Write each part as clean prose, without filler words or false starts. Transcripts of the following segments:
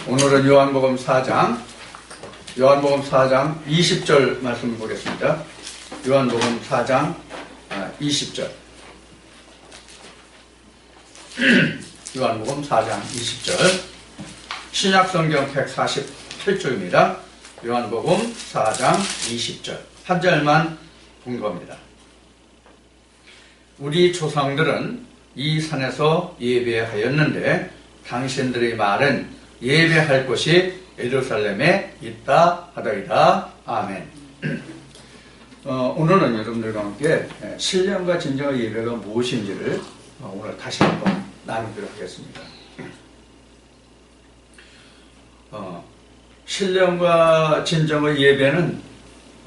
오늘은 요한복음 4장 20절 말씀을 보겠습니다. 요한복음 4장 20절. 요한복음 4장 20절. 신약성경 148쪽입니다. 요한복음 4장 20절. 한 절만 본 겁니다. 우리 조상들은 이 산에서 예배하였는데 당신들의 말은 예배할 곳이 예루살렘에 있다 하더이다. 아멘. 오늘은 여러분들과 함께 신령과 진정의 예배가 무엇인지를 오늘 다시 한번 나누도록 하겠습니다. 신령과 진정의 예배는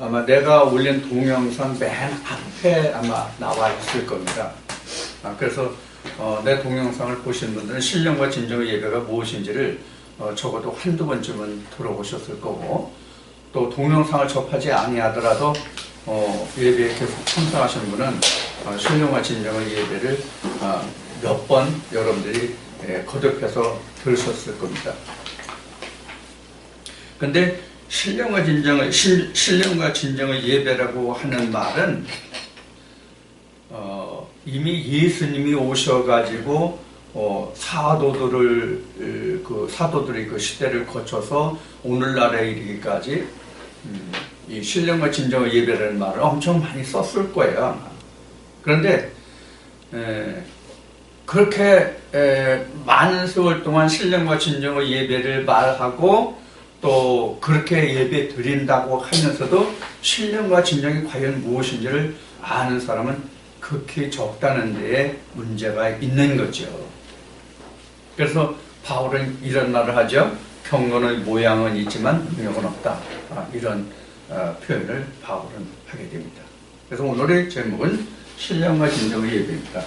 아마 내가 올린 동영상 맨 앞에 아마 나와 있을 겁니다. 그래서 내 동영상을 보신 분들은 신령과 진정의 예배가 무엇인지를 적어도 한두 번쯤은 들어보셨을 거고, 또 동영상을 접하지 아니하더라도 예배에 계속 참석하신 분은 신령과 진정의 예배를 몇 번 여러분들이 거듭해서 들으셨을 겁니다. 근데 신령과 진정의 예배라고 하는 말은 이미 예수님이 오셔가지고 사도들의 그 시대를 거쳐서 오늘날에 이르기까지 이 신령과 진정의 예배라는 말을 엄청 많이 썼을 거예요. 그런데 그렇게 많은 세월 동안 신령과 진정의 예배를 말하고 또 그렇게 예배 드린다고 하면서도 신령과 진정이 과연 무엇인지를 아는 사람은 극히 적다는 데에 문제가 있는 거죠. 그래서 바울은 이런 말을 하죠. 경건의 모양은 있지만 능력은 없다. 이런 표현을 바울은 하게 됩니다. 그래서 오늘의 제목은 신령과 진정의 예배입니다.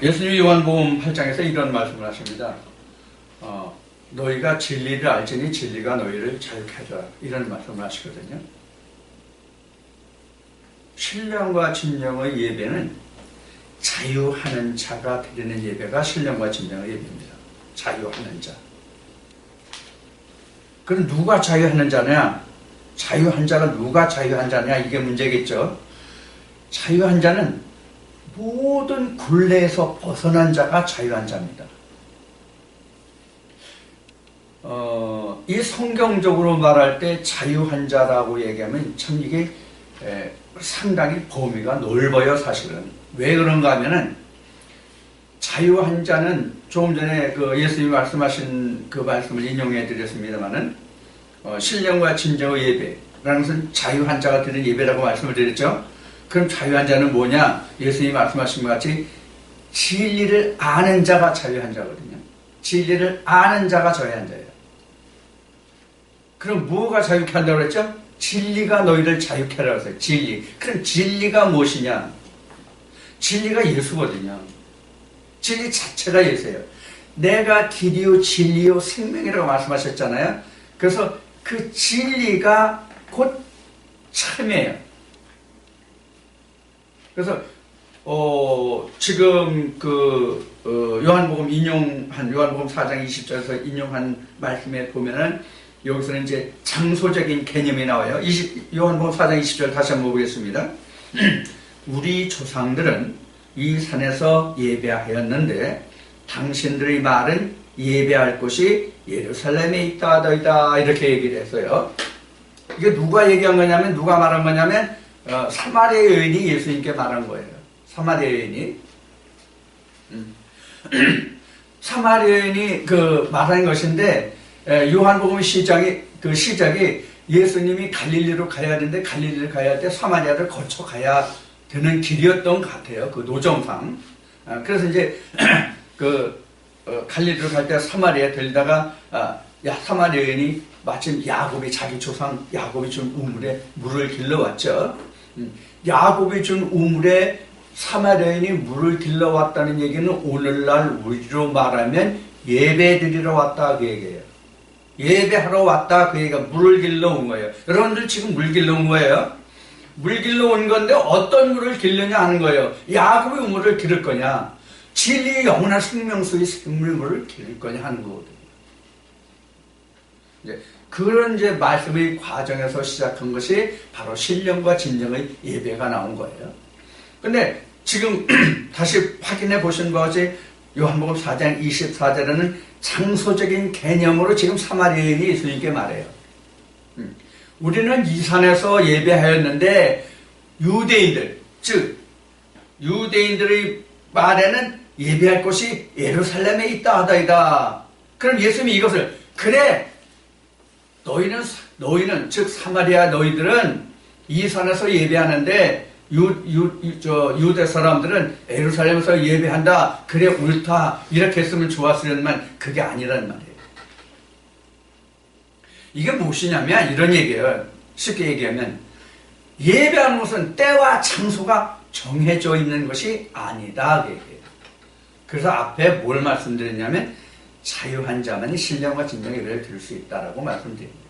예수님이 요한복음 8장에서 이런 말씀을 하십니다. 너희가 진리를 알지니 진리가 너희를 자유케 하리라. 이런 말씀을 하시거든요. 신령과 진정의 예배는 자유하는 자가 드리는 예배가 신령과 진정의 예배입니다. 자유하는 자. 그럼 누가 자유하는 자냐? 자유한 자가 누가 자유한 자냐? 이게 문제겠죠. 자유한 자는 모든 굴레에서 벗어난 자가 자유한 자입니다. 이 성경적으로 말할 때 자유한 자라고 얘기하면 참 이게 상당히 범위가 넓어요, 사실은. 왜 그런가 하면은 자유한 자는 조금 전에 그 예수님이 말씀하신 그 말씀을 인용해 드렸습니다만은 신령과 진정의 예배라는 것은 자유한 자가 드리는 예배라고 말씀을 드렸죠. 그럼 자유한 자는 뭐냐? 예수님이 말씀하신 것 같이 진리를 아는 자가 자유한 자거든요. 진리를 아는 자가 자유한 자예요. 그럼 뭐가 자유케 한다고 그랬죠? 진리가 너희를 자유케 하라고 했어요. 진리. 그럼 진리가 무엇이냐? 진리가 예수거든요. 진리 자체가 예수예요. 내가 길이요 진리요 생명이라고 말씀하셨잖아요. 그래서 그 진리가 곧 참이에요. 그래서 지금 요한복음 4장 20절에서 인용한 말씀에 보면은 여기서는 이제 장소적인 개념이 나와요. 요한복음 4장 20절 다시 한번 보겠습니다. 우리 조상들은 이 산에서 예배하였는데 당신들의 말은 예배할 곳이 예루살렘에 있다 하더이다. 이렇게 얘기를 했어요. 이게 누가 얘기한 거냐면, 누가 말한 거냐면 사마리아 여인이 예수님께 말한 거예요. 사마리아 여인이 사마리아 여인이 말한 것인데, 요한복음 시작이 예수님이 갈릴리로 가야 되는데 갈릴리를 가야 할 때 사마리아를 거쳐 가야 되는 길이었던 것 같아요. 그 노정상. 그래서 이제 갈릴리로 갈 때 사마리아에 들다가 사마리아 여인이 마침 야곱이 자기 조상 야곱이 준 우물에 물을 길러왔죠. 야곱이 준 우물에 사마리아인이 물을 길러왔다는 얘기는 오늘날 우리로 말하면 예배 드리러 왔다 그 얘기예요. 예배하러 왔다 그 얘기가 물을 길러 온 거예요. 여러분들 지금 물 길러 온 거예요. 물 길러 온 건데 어떤 물을 길르냐 하는 거예요. 야곱의 물을 기를 거냐, 진리의 영원한 생명수의 생물물을 기를 거냐 하는 거거든요. 이제 그런 이제 말씀의 과정에서 시작한 것이 바로 신령과 진정의 예배가 나온 거예요. 근데 지금 다시 확인해 보신 것이 요한복음 4장 24절에는 장소적인 개념으로 지금 사마리아인이 예수님께 말해요. 우리는 이 산에서 예배하였는데 유대인들, 즉 유대인들의 말에는 예배할 곳이 예루살렘에 있다 하다이다. 그럼 예수님이 이것을, 그래, 너희는 즉 사마리아 너희들은 이 산에서 예배하는데 유대 사람들은 예루살렘에서 예배한다. 그래 옳다. 이렇게 했으면 좋았으련만 그게 아니란 말이에요. 이게 무엇이냐면 이런 얘기예요. 쉽게 얘기하면 예배하는 것은 때와 장소가 정해져 있는 것이 아니다. 그 얘기예요. 그래서 앞에 뭘 말씀드렸냐면 자유한 자만이 신령과 진정의 예배를 드릴 수 있다라고 말씀드립니다.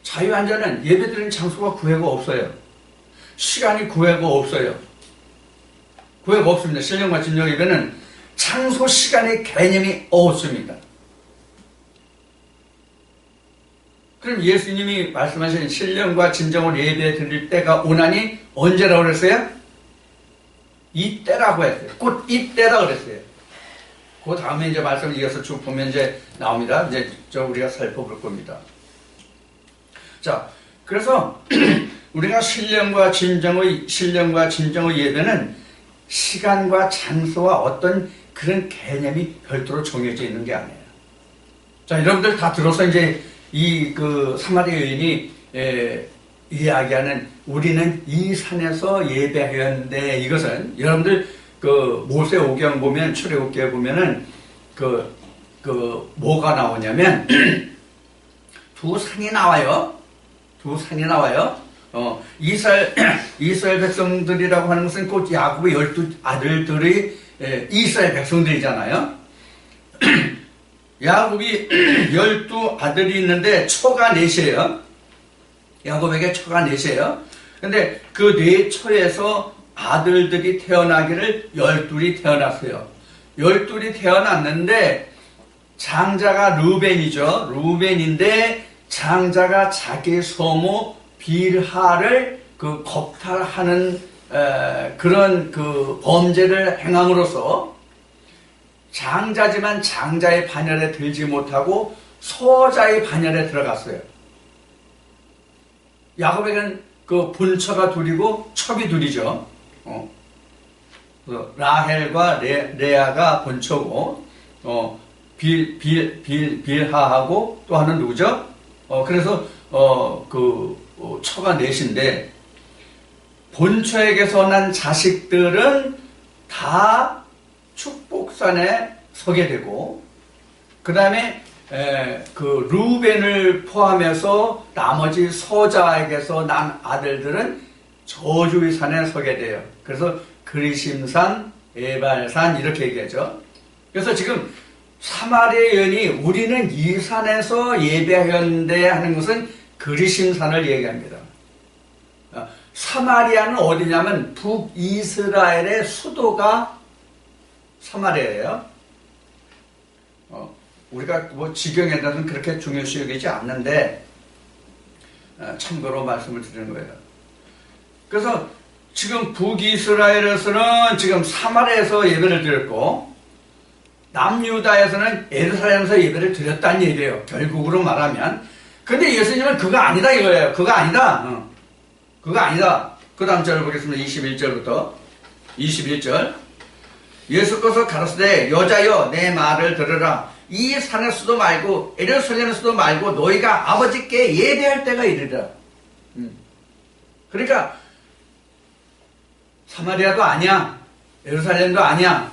자유한 자는 예배드리는 장소가 구애가 없어요. 시간이 구애가 없어요. 구애가 없습니다. 신령과 진정의 예배는 장소, 시간의 개념이 없습니다. 그럼 예수님이 말씀하신 신령과 진정을 예배 드릴 때가 오나니 언제라고 그랬어요? 이때라고 했어요. 곧 이때라고 그랬어요. 그 다음에 이제 말씀을 이어서 쭉 보면 이제 나옵니다. 이제 우리가 살펴볼 겁니다. 자, 그래서 우리가 신령과 진정의 예배는 시간과 장소와 어떤 그런 개념이 별도로 정해져 있는 게 아니에요. 자, 여러분들 다 들어서 이제 그 사마리아 여인이 이야기하는 우리는 이 산에서 예배하였는데, 이것은 여러분들 그 모세오경 보면, 출애굽기에 보면은 뭐가 나오냐면 두 산이 나와요. 두 산이 나와요. 이스라엘 백성들이라고 하는 것은 곧 야곱의 12 아들들이 이스라엘 백성들이잖아요. 야곱이 12 아들이 있는데 초가 넷이에요. 야곱에게 초가 넷이에요. 근데 그 네 초에서 아들들이 태어나기를 12이 태어났어요. 12이 태어났는데 장자가 르우벤이죠. 르우벤인데 장자가 자기 소모 빌하를 겁탈하는 그런 범죄를 행함으로써 장자지만 장자의 반열에 들지 못하고 소자의 반열에 들어갔어요. 야곱에게는 본처가 둘이고 첩이 둘이죠. 라헬과 레아가 본처고 빌하하고 또 하나는 누구죠? 그래서 처가 넷인데 본처에게서 난 자식들은 다 축복산에 서게 되고, 그 다음에 르우벤을 포함해서 나머지 소자에게서 난 아들들은 저주의 산에 서게 돼요. 그래서 그리심산, 에발산 이렇게 얘기하죠. 그래서 지금 사마리아 여인이 우리는 이 산에서 예배하였는데 하는 것은 그리심산을 얘기합니다. 사마리아는 어디냐면 북이스라엘의 수도가 사마리아예요. 우리가 지경에 대해서는 그렇게 중요시 여기지 않는데 참고로 말씀을 드리는 거예요. 그래서 지금 북이스라엘에서는 지금 사마리아에서 예배를 드렸고, 남유다에서는 예루살렘에서 예배를 드렸다는 얘기예요. 결국으로 말하면. 근데 예수님은 그거 아니다 이거예요. 그거 아니다. 그거 아니다. 그 다음 절을 보겠습니다. 21절부터 21절. 예수께서 가로시되 여자여 내 말을 들으라. 이 산에서도 말고 예루살렘에서도 말고 너희가 아버지께 예배할 때가 이르리라. 그러니까 사마리아도 아니야. 예루살렘도 아니야.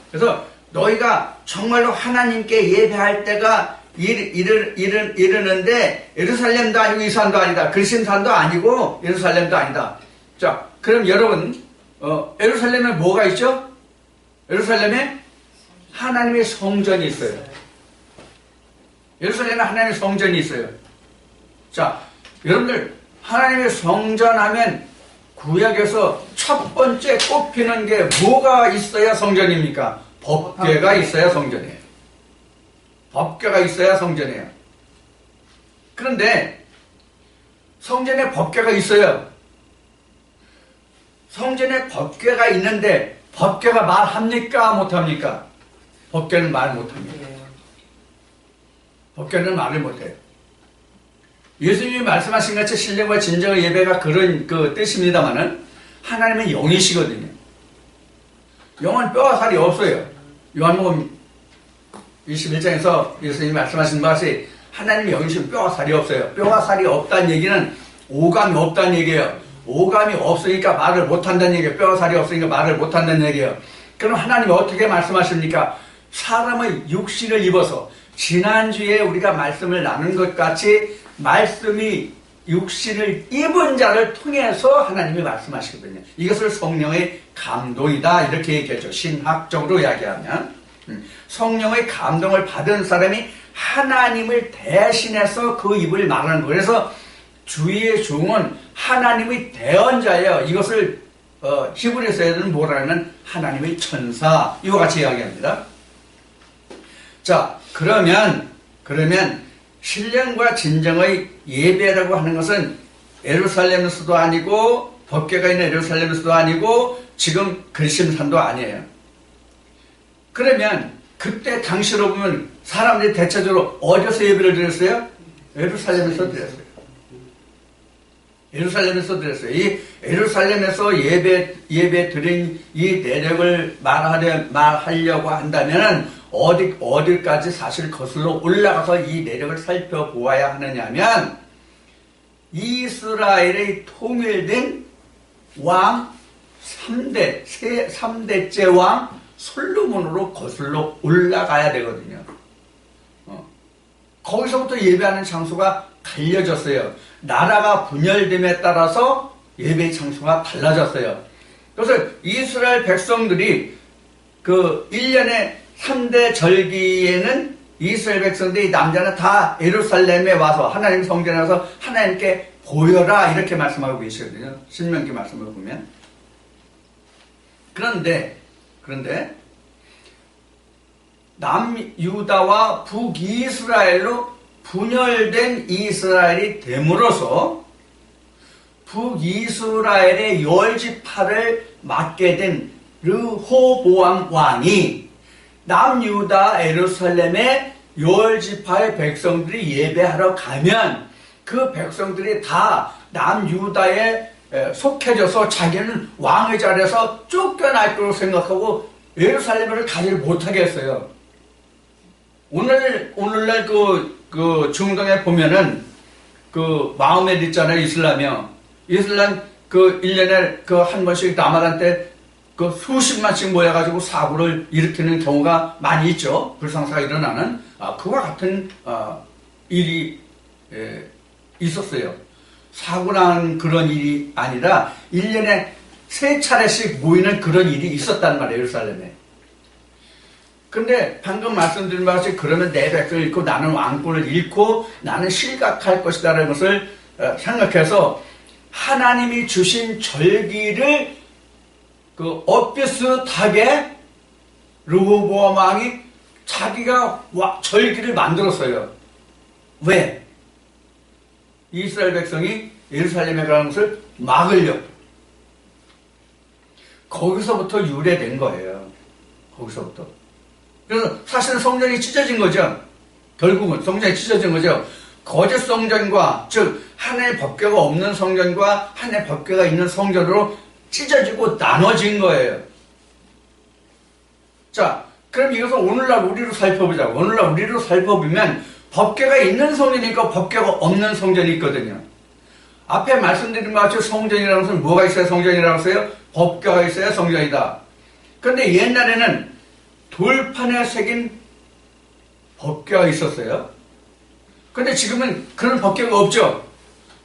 그래서 너희가 정말로 하나님께 예배할 때가 이르는데 예루살렘도 아니고 이 산도 아니다. 그리심산도 아니고 예루살렘도 아니다. 자, 그럼 여러분 예루살렘에 뭐가 있죠? 예루살렘에 하나님의 성전이 있어요. 예루살렘에 하나님의 성전이 있어요. 자, 여러분들 하나님의 성전 하면 구약에서 첫 번째 꼽히는 게 뭐가 있어야 성전입니까? 법궤가 있어야 성전이에요. 법궤가 있어야 성전이에요. 그런데 성전에 법궤가 있어요. 성전에 법궤가 있는데 법궤가 말합니까? 못합니까? 법궤는 말 못합니다. 법궤는 말을 못해요. 예수님이 말씀하신 같이 신령과 진정의 예배가 그런 그 뜻입니다만은 하나님은 영이시거든요. 영은 뼈와 살이 없어요. 요한복음 21장에서 예수님이 말씀하신 것이 하나님의 영이신 뼈와 살이 없어요. 뼈와 살이 없다는 얘기는 오감이 없다는 얘기예요. 오감이 없으니까 말을 못한다는 얘기예요. 뼈와 살이 없으니까 말을 못한다는 얘기예요. 그럼 하나님이 어떻게 말씀하십니까? 사람의 육신을 입어서 지난주에 우리가 말씀을 나눈 것 같이 말씀이 육신을 입은 자를 통해서 하나님이 말씀하시거든요. 이것을 성령의 감동이다 이렇게 얘기하죠. 신학적으로 이야기하면 성령의 감동을 받은 사람이 하나님을 대신해서 그 입을 말하는 거예요. 그래서 주의 종은 하나님의 대언자예요. 이것을 히브리서에는 뭐라는 하나님의 천사 이와 같이 이야기합니다. 자, 그러면 신령과 진정의 예배라고 하는 것은 예루살렘에서도 아니고 법궤가 있는 예루살렘에서도 아니고 지금 근심산도 아니에요. 그러면 그때 당시로 보면 사람들이 대체적으로 어디서 예배를 드렸어요? 예루살렘에서 드렸어요. 예루살렘에서 드렸어요. 이 예루살렘에서 예배 드린 이 내력을 말하려고 한다면 어디까지 사실 거슬러 올라가서 이 내력을 살펴보아야 하느냐면 이스라엘의 통일된 왕 3대째 왕 솔로몬으로 거슬러 올라가야 되거든요. 거기서부터 예배하는 장소가 갈려졌어요. 나라가 분열됨에 따라서 예배 장소가 달라졌어요. 그래서 이스라엘 백성들이 그 1년에 3대 절기에는 이스라엘 백성들이 남자는 다 예루살렘에 와서 하나님 성전에 와서 하나님께 보여라 이렇게 말씀하고 계시거든요. 신명기 말씀을 보면. 그런데 남유다와 북이스라엘로 분열된 이스라엘이 됨으로써 북이스라엘의 10지파를 맡게 된 르호보암 왕이 남유다 예루살렘의 10지파의 백성들이 예배하러 가면 그 백성들이 다 남유다에 속해져서 자기는 왕의 자리에서 쫓겨날 거라고 생각하고 예루살렘을 가지를 못하게 했어요. 오늘날 그 중동에 보면은 그 마호메드 있잖아요. 이슬람 그 1년에 그 한 번씩 라마단 때 그 수십만씩 모여가지고 사고를 일으키는 경우가 많이 있죠. 불상사가 일어나는 그와 같은 일이 있었어요. 사고 난 그런 일이 아니라 1년에 3차례씩 모이는 그런 일이 있었단 말이에요. 예루살렘에. 근데 방금 말씀드린 바와 같이 그러면 내 백성을 잃고 나는 왕권을 잃고 나는 실각할 것이다 라는 것을 생각해서 하나님이 주신 절기를 그 엇비슷하게 르호보암 왕이 자기가 절기를 만들었어요. 왜? 이스라엘 백성이 예루살렘에 가는 것을 막으려고. 거기서부터 유래된 거예요. 거기서부터. 그래서 사실은 성전이 찢어진 거죠. 결국은 성전이 찢어진 거죠. 거짓 성전과 즉 하나의 법궤가 없는 성전과 하나의 법궤가 있는 성전으로 찢어지고 나눠진 거예요. 자, 그럼 이것을 오늘날 우리로 살펴보자. 오늘날 우리로 살펴보면 법궤가 있는 성전이니까 법궤가 없는 성전이 있거든요. 앞에 말씀드린 것 같이 성전이라는 것은 뭐가 있어야 성전이라고 했어요? 법궤가 있어야 성전이다. 그런데 옛날에는 돌판에 새긴 법궤가 있었어요. 근데 지금은 그런 법궤가 없죠.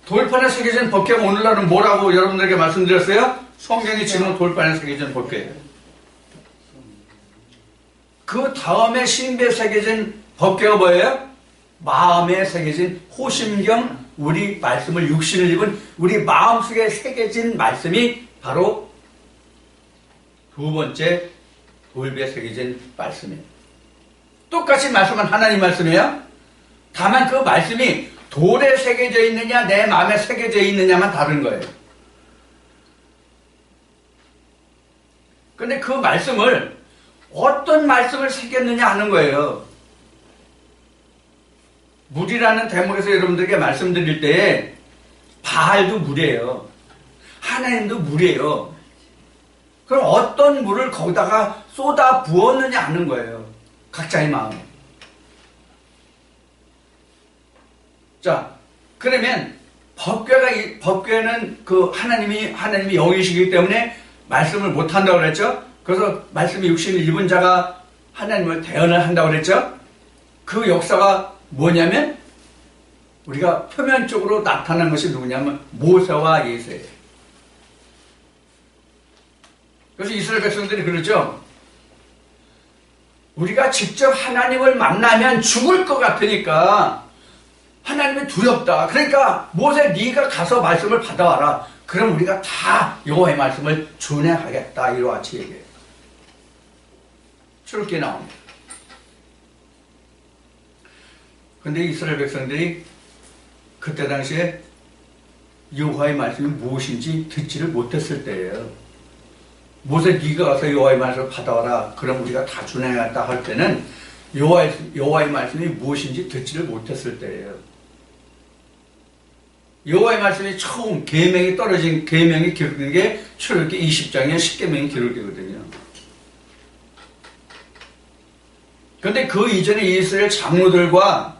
돌판에 새겨진 법궤가 오늘날은 뭐라고 여러분들에게 말씀드렸어요? 성경이 지금 돌판에 새겨진 법궤예요. 그 다음에 신비에 새겨진 법궤가 뭐예요? 마음에 새겨진 호심경, 우리 말씀을 육신을 입은 우리 마음속에 새겨진 말씀이 바로 두 번째 돌비에 새겨진 말씀이에요. 똑같이 말씀은 하나님 말씀이에요. 다만 그 말씀이 돌에 새겨져 있느냐 내 마음에 새겨져 있느냐만 다른 거예요. 근데 그 말씀을 어떤 말씀을 새겼느냐 하는 거예요. 물이라는 대목에서 여러분들에게 말씀드릴 때 바알도 물이에요. 하나님도 물이에요. 그럼 어떤 물을 거기다가 쏟아 부었느냐 하는 거예요. 각자의 마음에. 자, 그러면 법궤는 그 하나님이 영이시기 때문에 말씀을 못 한다고 그랬죠? 그래서 말씀이 육신을 입은 자가 하나님을 대언을 한다고 그랬죠? 그 역사가 뭐냐면 우리가 표면적으로 나타난 것이 누구냐면 모세와 예수예요. 그래서 이스라엘 백성들이 그러죠. 우리가 직접 하나님을 만나면 죽을 것 같으니까 하나님이 두렵다. 그러니까 모세 네가 가서 말씀을 받아와라. 그럼 우리가 다 여호와의 말씀을 준행하겠다. 이와 같이 얘기해요. 출애굽기에 나옵니다. 근데 이스라엘 백성들이 그때 당시에 여호와의 말씀이 무엇인지 듣지를 못했을 때예요. 모세 네가 가서 여호와의 말씀을 받아와라. 그럼 우리가 다 준행하겠다 할 때는 여호와의 말씀이 무엇인지 듣지를 못했을 때예요. 여호와의 말씀이 처음 계명이 기록된 게 출애굽기 20장에 10계명이 기록되거든요. 그런데 그 이전에 이스라엘 장로들과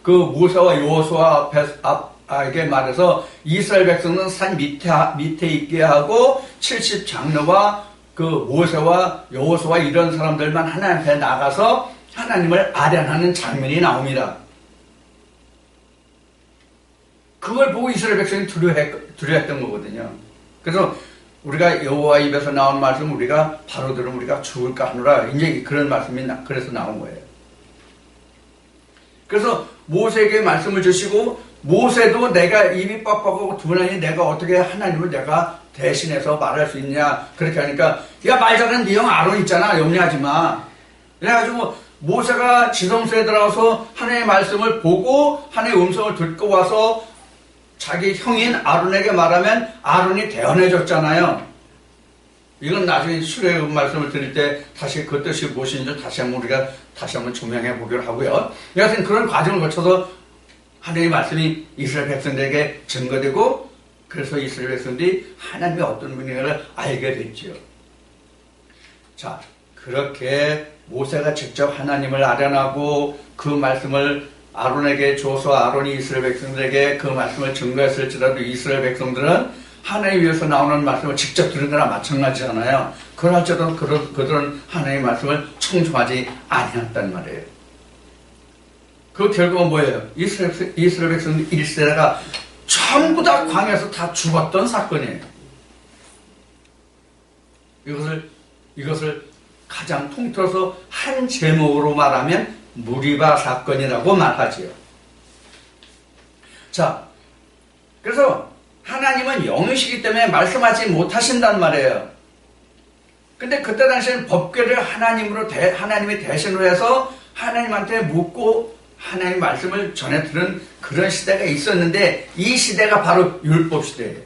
그 모세와 여호수아에게 말해서 이스라엘 백성은 산 밑에 있게 하고 70장로와 그 모세와 여호수아 이런 사람들만 하나님 앞에 나가서 하나님을 아련하는 장면이 나옵니다. 그걸 보고 이스라엘 백성이 두려워했던 거거든요. 그래서 우리가 여호와 입에서 나온 말씀 우리가 바로 들으면 우리가 죽을까 하노라. 이제 그런 말씀이 그래서 나온 거예요. 그래서 모세에게 말씀을 주시고 모세도 내가 입이 빡빡하고 둔하니 내가 어떻게 하나님을 내가 대신해서 말할 수 있냐. 그렇게 하니까 야 말 잘하는 네 형 아론 있잖아. 염려하지 마. 그래가지고 모세가 지성소에 들어가서 하나님의 말씀을 보고 하나님의 음성을 듣고 와서 자기 형인 아론에게 말하면 아론이 대언해 줬잖아요. 이건 나중에 출애굽 말씀을 드릴 때 다시 그 뜻이 무엇인지 우리가 다시 한번 조명해 보기로 하고요. 여하튼 그런 과정을 거쳐서 하나님의 말씀이 이스라엘 백성들에게 증거되고 그래서 이스라엘 백성들이 하나님이 어떤 분인가를 알게 됐죠. 자, 그렇게 모세가 직접 하나님을 아련하고 그 말씀을 아론에게 줘서 아론이 이스라엘 백성들에게 그 말씀을 증거했을지라도 이스라엘 백성들은 하나님 위에서 나오는 말씀을 직접 들은 거나 마찬가지잖아요. 그럴지라도 그들은 하나님의 말씀을 청종하지 아니했단 말이에요. 그 결과가 뭐예요? 이스라엘 백성들 1세대가 전부 다 광야에서 다 죽었던 사건이에요. 이것을 가장 통틀어서 한 제목으로 말하면 무리바 사건이라고 말하지요. 자, 그래서 하나님은 영이시기 때문에 말씀하지 못하신단 말이에요. 근데 그때 당시에는 법궤를 하나님의 대신으로 해서 하나님한테 묻고 하나님의 말씀을 전해 들은 그런 시대가 있었는데 이 시대가 바로 율법 시대예요.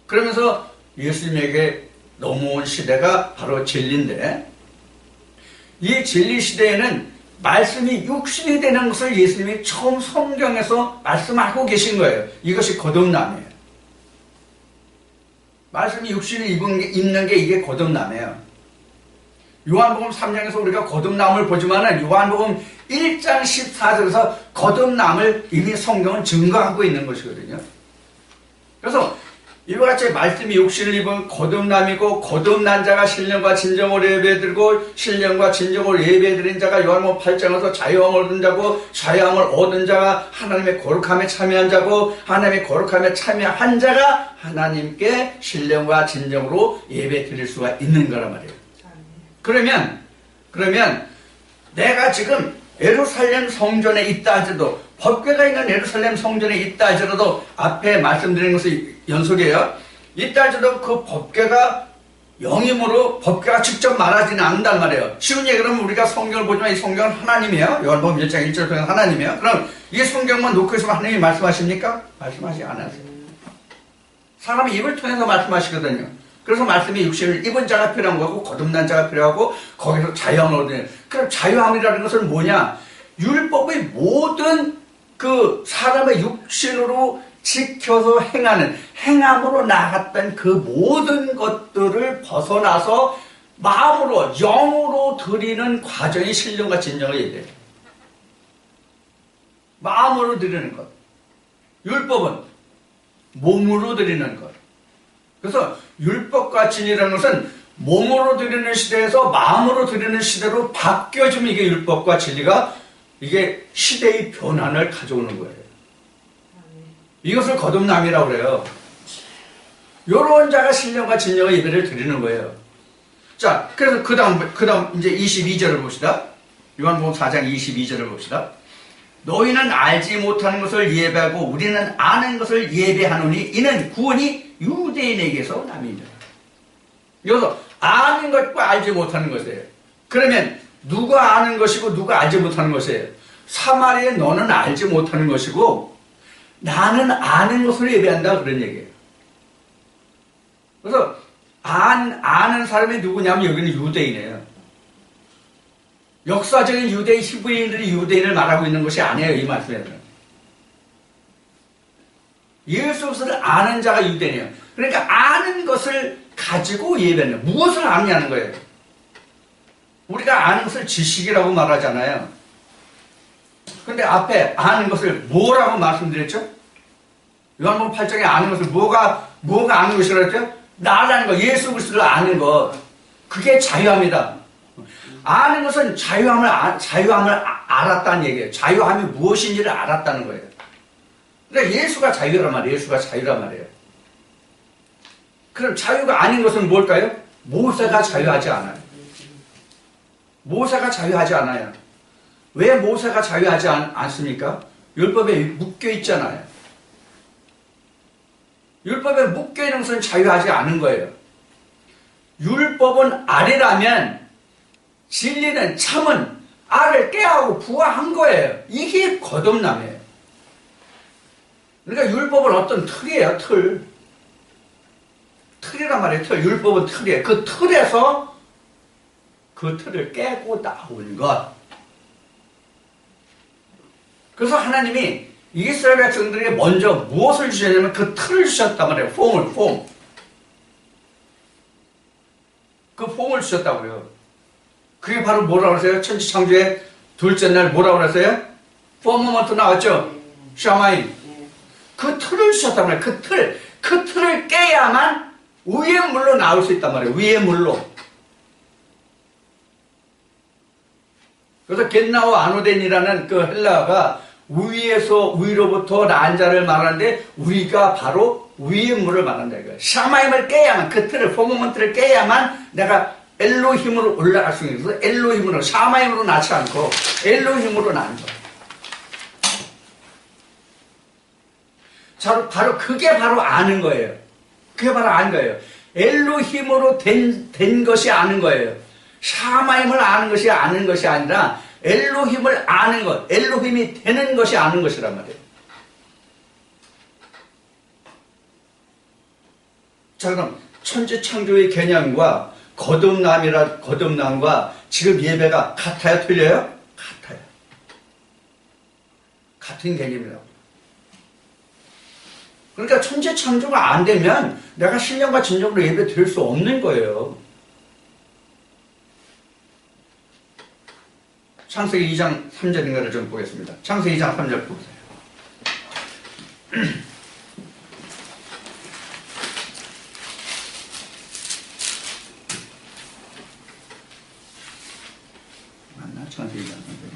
그러면서 예수님에게 넘어온 시대가 바로 진리인데 이 진리 시대에는 말씀이 육신이 되는 것을 예수님이 처음 성경에서 말씀하고 계신 거예요. 이것이 거듭남이에요. 말씀이 육신을 입는 게 이게 거듭남이에요. 요한복음 3장에서 우리가 거듭남을 보지만은 요한복음 1장 14절에서 거듭남을 이미 성경은 증거하고 있는 것이거든요. 그래서 이와 같이 말씀이 육신을 입은 거듭남이고 거듭난 자가 신령과 진정으로 예배드리고 신령과 진정으로 예배드린 자가 요한복음 8장에서 자유함을 얻은 자고 자유함을 얻은 자가 하나님의 거룩함에 참여한 자고 하나님의 거룩함에 참여한 자가 하나님께 신령과 진정으로 예배드릴 수가 있는 거란 말이에요. 그러면 내가 지금 예루살렘 성전에 있다 하더라도, 법궤가 있는 예루살렘 성전에 있다 하더라도, 앞에 말씀드린 것을 연속해요. 있다 하더라도 그 법궤가 영임으로 법궤가 직접 말하지는 않는단 말이에요. 쉬운 얘기로 우리가 성경을 보지만 이 성경은 하나님이에요. 요한복음 1장 1절 통해 하나님이에요. 그럼 이 성경만 놓고 있으면 하나님이 말씀하십니까? 말씀하지 않으세요. 사람이 입을 통해서 말씀하시거든요. 그래서 말씀이 육신을 입은 자가 필요한 거고 거듭난 자가 필요하고 거기서 자유함을 얻어요. 그럼 자유함이라는 것은 뭐냐? 율법의 모든 그 사람의 육신으로 지켜서 행하는, 행함으로 나갔던 그 모든 것들을 벗어나서 마음으로, 영으로 드리는 과정이 신령과 진정의 예배예요. 마음으로 드리는 것. 율법은 몸으로 드리는 것. 그래서 율법과 진리라는 것은 몸으로 드리는 시대에서 마음으로 드리는 시대로 바뀌어지면 이게 율법과 진리가 이게 시대의 변환을 가져오는 거예요. 이것을 거듭남이라고 그래요. 요런 자가 신령과 진정의 예배를 드리는 거예요. 자, 그래서 그 다음 이제 22절을 봅시다. 요한복음 4장 22절을 봅시다. 너희는 알지 못하는 것을 예배하고 우리는 아는 것을 예배하노니 이는 구원이 유대인에게서 남이니라. 여기서 아는 것과 알지 못하는 것이에요. 그러면 누가 아는 것이고 누가 알지 못하는 것이에요? 사마리아에 너는 알지 못하는 것이고 나는 아는 것을 예배한다, 그런 얘기예요. 그래서 아는 사람이 누구냐면 여기는 유대인이에요. 역사적인 유대인 히브리인들이 유대인을 말하고 있는 것이 아니에요, 이 말씀에는. 예수 그리스도를 아는 자가 유대인이에요. 그러니까 아는 것을 가지고 예배하는, 무엇을 아느냐는 거예요. 우리가 아는 것을 지식이라고 말하잖아요. 근데 앞에 아는 것을 뭐라고 말씀드렸죠? 요한복음 8장에 아는 것을 뭐가 아는 것이라고 했죠? 나라는 거, 예수 그리스도를 아는 것. 그게 자유함이다. 아는 것은 자유함을 알았다는 얘기예요. 자유함이 무엇인지를 알았다는 거예요. 그러니까 예수가 자유란 말이에요. 예수가 자유란 말이에요. 그럼 자유가 아닌 것은 뭘까요? 모세가 자유하지 않아요. 모세가 자유하지 않아요. 왜 모세가 자유하지 않습니까? 율법에 묶여 있잖아요. 율법에 묶여 있는 것은 자유하지 않은 거예요. 율법은 알이라면 진리는 참은 알을 깨하고 부화한 거예요. 이게 거듭남이에요. 그러니까 율법은 어떤 틀이에요, 틀. 틀이란 말이에요, 틀. 율법은 틀이에요. 그 틀에서 그 틀을 깨고 나온 것. 그래서 하나님이 이스라엘 백성들에게 먼저 무엇을 주셨냐면 그 틀을 주셨단 말이에요. 폼. 그 폼을 주셨다고요. 그게 바로 뭐라고 그랬어요? 천지창조의 둘째 날 뭐라고 그랬어요? 포모먼트 나왔죠? 샤마임. 그 틀을 주셨단 말이에요. 그 틀을 깨야만 위의 물로 나올 수 있단 말이에요. 위의 물로. 그래서 겟나오 아노덴이라는 그 헬라어가 위로부터 난 자를 말하는데 위가 바로 위의 물을 말한다 이거예요. 샤마임을 깨야만, 그 틀을, 포모먼트를 깨야만 내가 엘로힘으로 올라갈 수 있는 거예요. 엘로힘으로, 샤마임으로 낳지 않고 엘로힘으로 낳는 거예요. 바로 그게 바로 아는 거예요. 그게 바로 아는 거예요. 엘로힘으로 된 것이 아는 거예요. 샤마임을 아는 것이 아는 것이 아니라 엘로힘을 아는 것, 엘로힘이 되는 것이 아는 것이란 말이에요. 자, 그럼 천지창조의 개념과 거듭남과 지금 예배가 같아요, 틀려요? 같아요. 같은 개념이라고. 그러니까 천지창조가 안 되면 내가 신령과 진정으로 예배 드릴 수 없는 거예요. 창세기 2장 3절인가를 좀 보겠습니다. 창세기 2장 3절 보세요. 맞나? 창세기 2장 3절.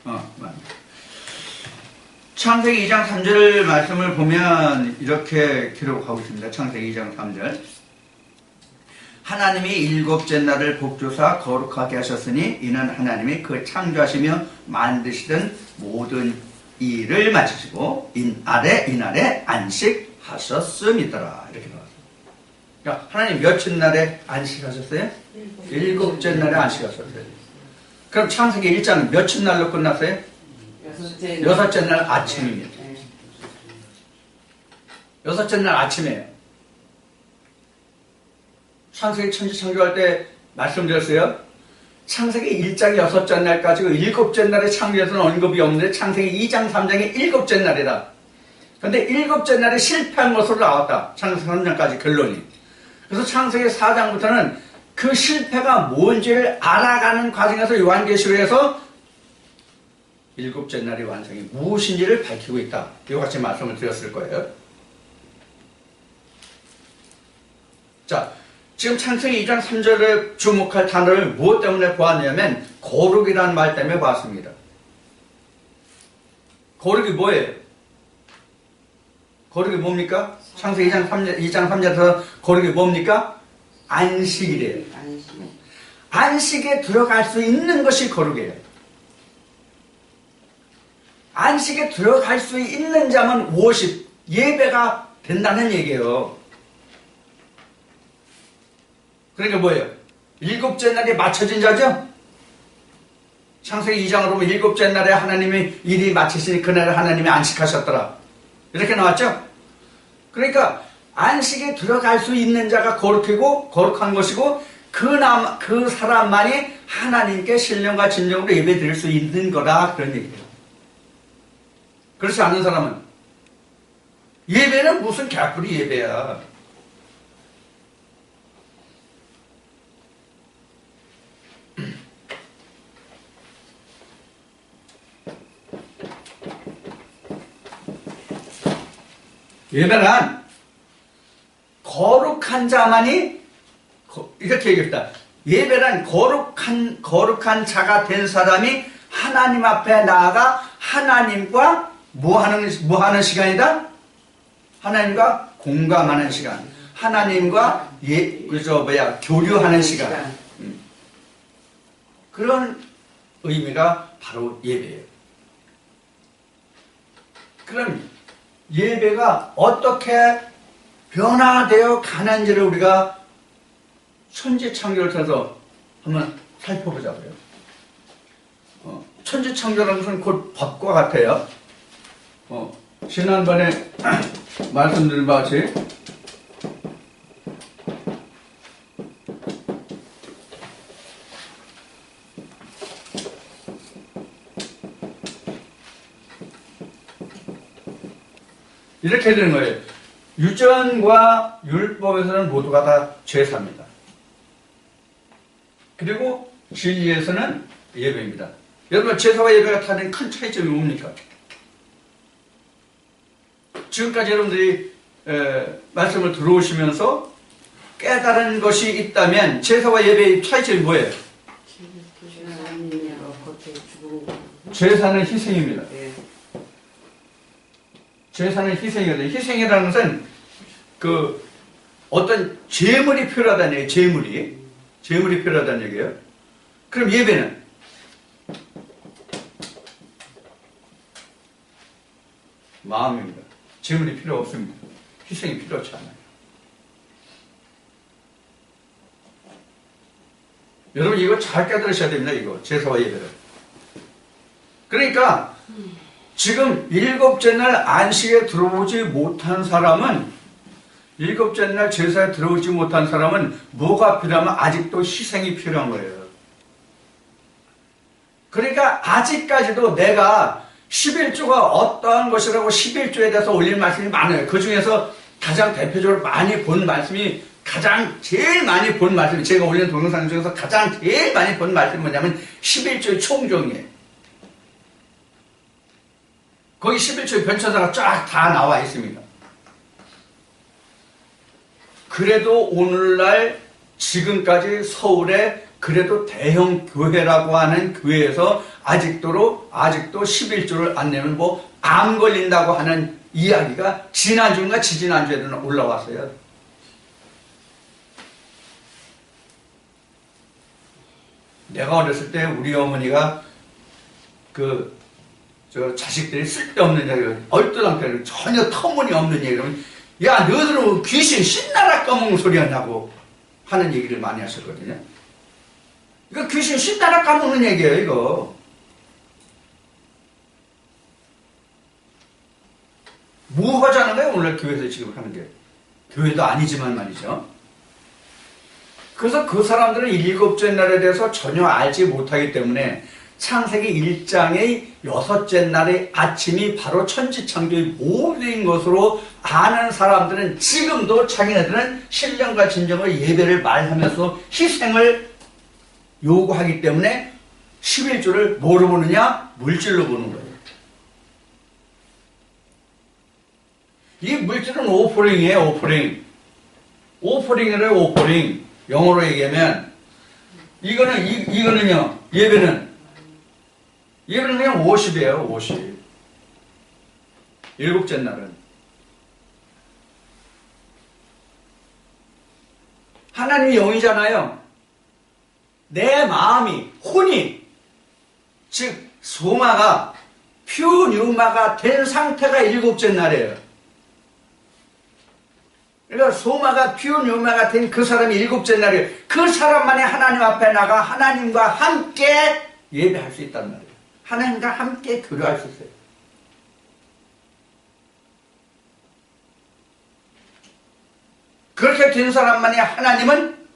맞나. 창세기 2장 3절 말씀을 보면 이렇게 기록하고 있습니다. 창세기 2장 3절. 하나님이 일곱째 날을 복주사 거룩하게 하셨으니 이는 하나님이 그 창조하시며 만드시던 모든 일을 마치시고 이날에 안식하셨음이더라. 이렇게 나왔어요. 그러니까 하나님 며칠 날에 안식하셨어요? 일곱째 날에 안식하셨어요. 그럼 창세기 1장은 며칠 날로 끝났어요? 여섯째 날 아침입니다. 여섯째 날 아침이에요. 창세기 천지 창조할 때 말씀드렸어요. 창세기 1장 여섯째 날까지 일곱째 날에 창조에서는 언급이 없는데 창세기 2장 3장이 일곱째 날이다. 그런데 일곱째 날에 실패한 것으로 나왔다. 창세기 3장까지 결론이. 그래서 창세기 4장부터는 그 실패가 뭔지를 알아가는 과정에서 요한계시록에서 일곱째 날의 완성이 무엇인지를 밝히고 있다. 이와 같이 말씀을 드렸을 거예요. 자, 지금 창세기 2장 3절에 주목할 단어를 무엇 때문에 보았냐면 거룩이라는 말 때문에 보았습니다. 거룩이 뭐예요? 거룩이 뭡니까? 창세기 2장 3절에서 거룩이 뭡니까? 안식이래요. 안식에 들어갈 수 있는 것이 거룩이에요. 안식에 들어갈 수 있는 자면 무엇이 예배가 된다는 얘기예요. 그러니까 뭐예요? 일곱째 날에 맞춰진 자죠? 창세기 2장으로 보면 일곱째 날에 하나님이 일이 마치시니 그날에 하나님이 안식하셨더라. 이렇게 나왔죠? 그러니까 안식에 들어갈 수 있는 자가 거룩하고 거룩한 것이고 그 사람만이 하나님께 신령과 진정으로 예배 드릴 수 있는 거다. 그런 얘기예요. 그렇지 않은 사람은 예배는 무슨 개뿔이 예배야. 예배란 거룩한 자만이 이렇게 얘기했다. 예배란 거룩한 자가 된 사람이 하나님 앞에 나아가 하나님과 뭐 하는 시간이다? 하나님과 공감하는 시간. 하나님과 교류하는 시간. 그런 의미가 바로 예배예요. 그럼 예배가 어떻게 변화되어 가는지를 우리가 천지창조를 통해서 한번 살펴보자고요. 천지창조라는 것은 곧 법과 같아요. 지난번에 말씀드린 바와 같이 이렇게 되는 거예요. 유전과 율법에서는 모두가 다 제사입니다. 그리고 진리에서는 예배입니다. 여러분, 제사와 예배가 다른 큰 차이점이 뭡니까? 지금까지 여러분들이 말씀을 들어오시면서 깨달은 것이 있다면 제사와 예배의 차이점이 뭐예요? 제사는 희생입니다. 제사는 희생이거든요. 희생이라는 것은 어떤 재물이 필요하다는 얘기예요. 재물이 필요하다는 얘기예요. 그럼 예배는 마음입니다. 재물이 필요 없습니다. 희생이 필요하지 않아요. 여러분, 이거 잘 깨달으셔야 됩니다. 이거 제사와 예배를. 그러니까 지금 일곱째 날 안식에 들어오지 못한 사람은, 일곱째 날 제사에 들어오지 못한 사람은 뭐가 필요하면 아직도 희생이 필요한 거예요. 그러니까 아직까지도 내가 11조가 어떠한 것이라고 11조에 대해서 올릴 말씀이 많아요. 그 중에서 가장 대표적으로 많이 본 말씀이, 제일 많이 본 말씀이, 제가 올린 동영상 중에서 제일 많이 본 말씀이 뭐냐면 11조의 총종이에요. 거기 11조의 변천사가 쫙 다 나와 있습니다. 그래도 오늘날 지금까지 서울에 그래도 대형 교회라고 하는 교회에서 아직도 11조를 안 내면 암 걸린다고 하는 이야기가 지난주인가 지지난주에도 올라왔어요. 내가 어렸을 때 우리 어머니가 저 자식들이 쓸데없는 얘기, 얼떨랑떨랑 전혀 터무니없는 얘기를 야, 너희들은 귀신 신나라 까먹는 소리 하냐고 하는 얘기를 많이 하셨거든요. 이거 귀신 신나라 까먹는 얘기예요, 이거. 뭐 하자는 거예요, 오늘 교회에서 지금 하는 게. 교회도 아니지만 말이죠. 그래서 그 사람들은 일곱째 날에 대해서 전혀 알지 못하기 때문에 창세기 1장의 여섯째 날의 아침이 바로 천지창조의 모든 것으로 아는 사람들은 지금도 자기네들은 신령과 진정의 예배를 말하면서 희생을 요구하기 때문에 11조를 뭐로 보느냐? 물질로 보는 거예요. 이 물질은 오퍼링이에요, 오퍼링. 오퍼링이래요, 오퍼링. 영어로 얘기하면 이거는요, 예배는 그냥 50이에요, 50. 일곱째 날은. 하나님이 영이잖아요. 내 마음이, 혼이, 즉, 소마가, 퓨뉴마가 된 상태가 일곱째 날이에요. 그러니까 소마가 퓨뉴마가 된 그 사람이 일곱째 날이에요. 그 사람만이 하나님 앞에 나가 하나님과 함께 예배할 수 있단 말이에요. 하나님과 함께 교류할 수 있어요. 그렇게 된 사람만이 하나님은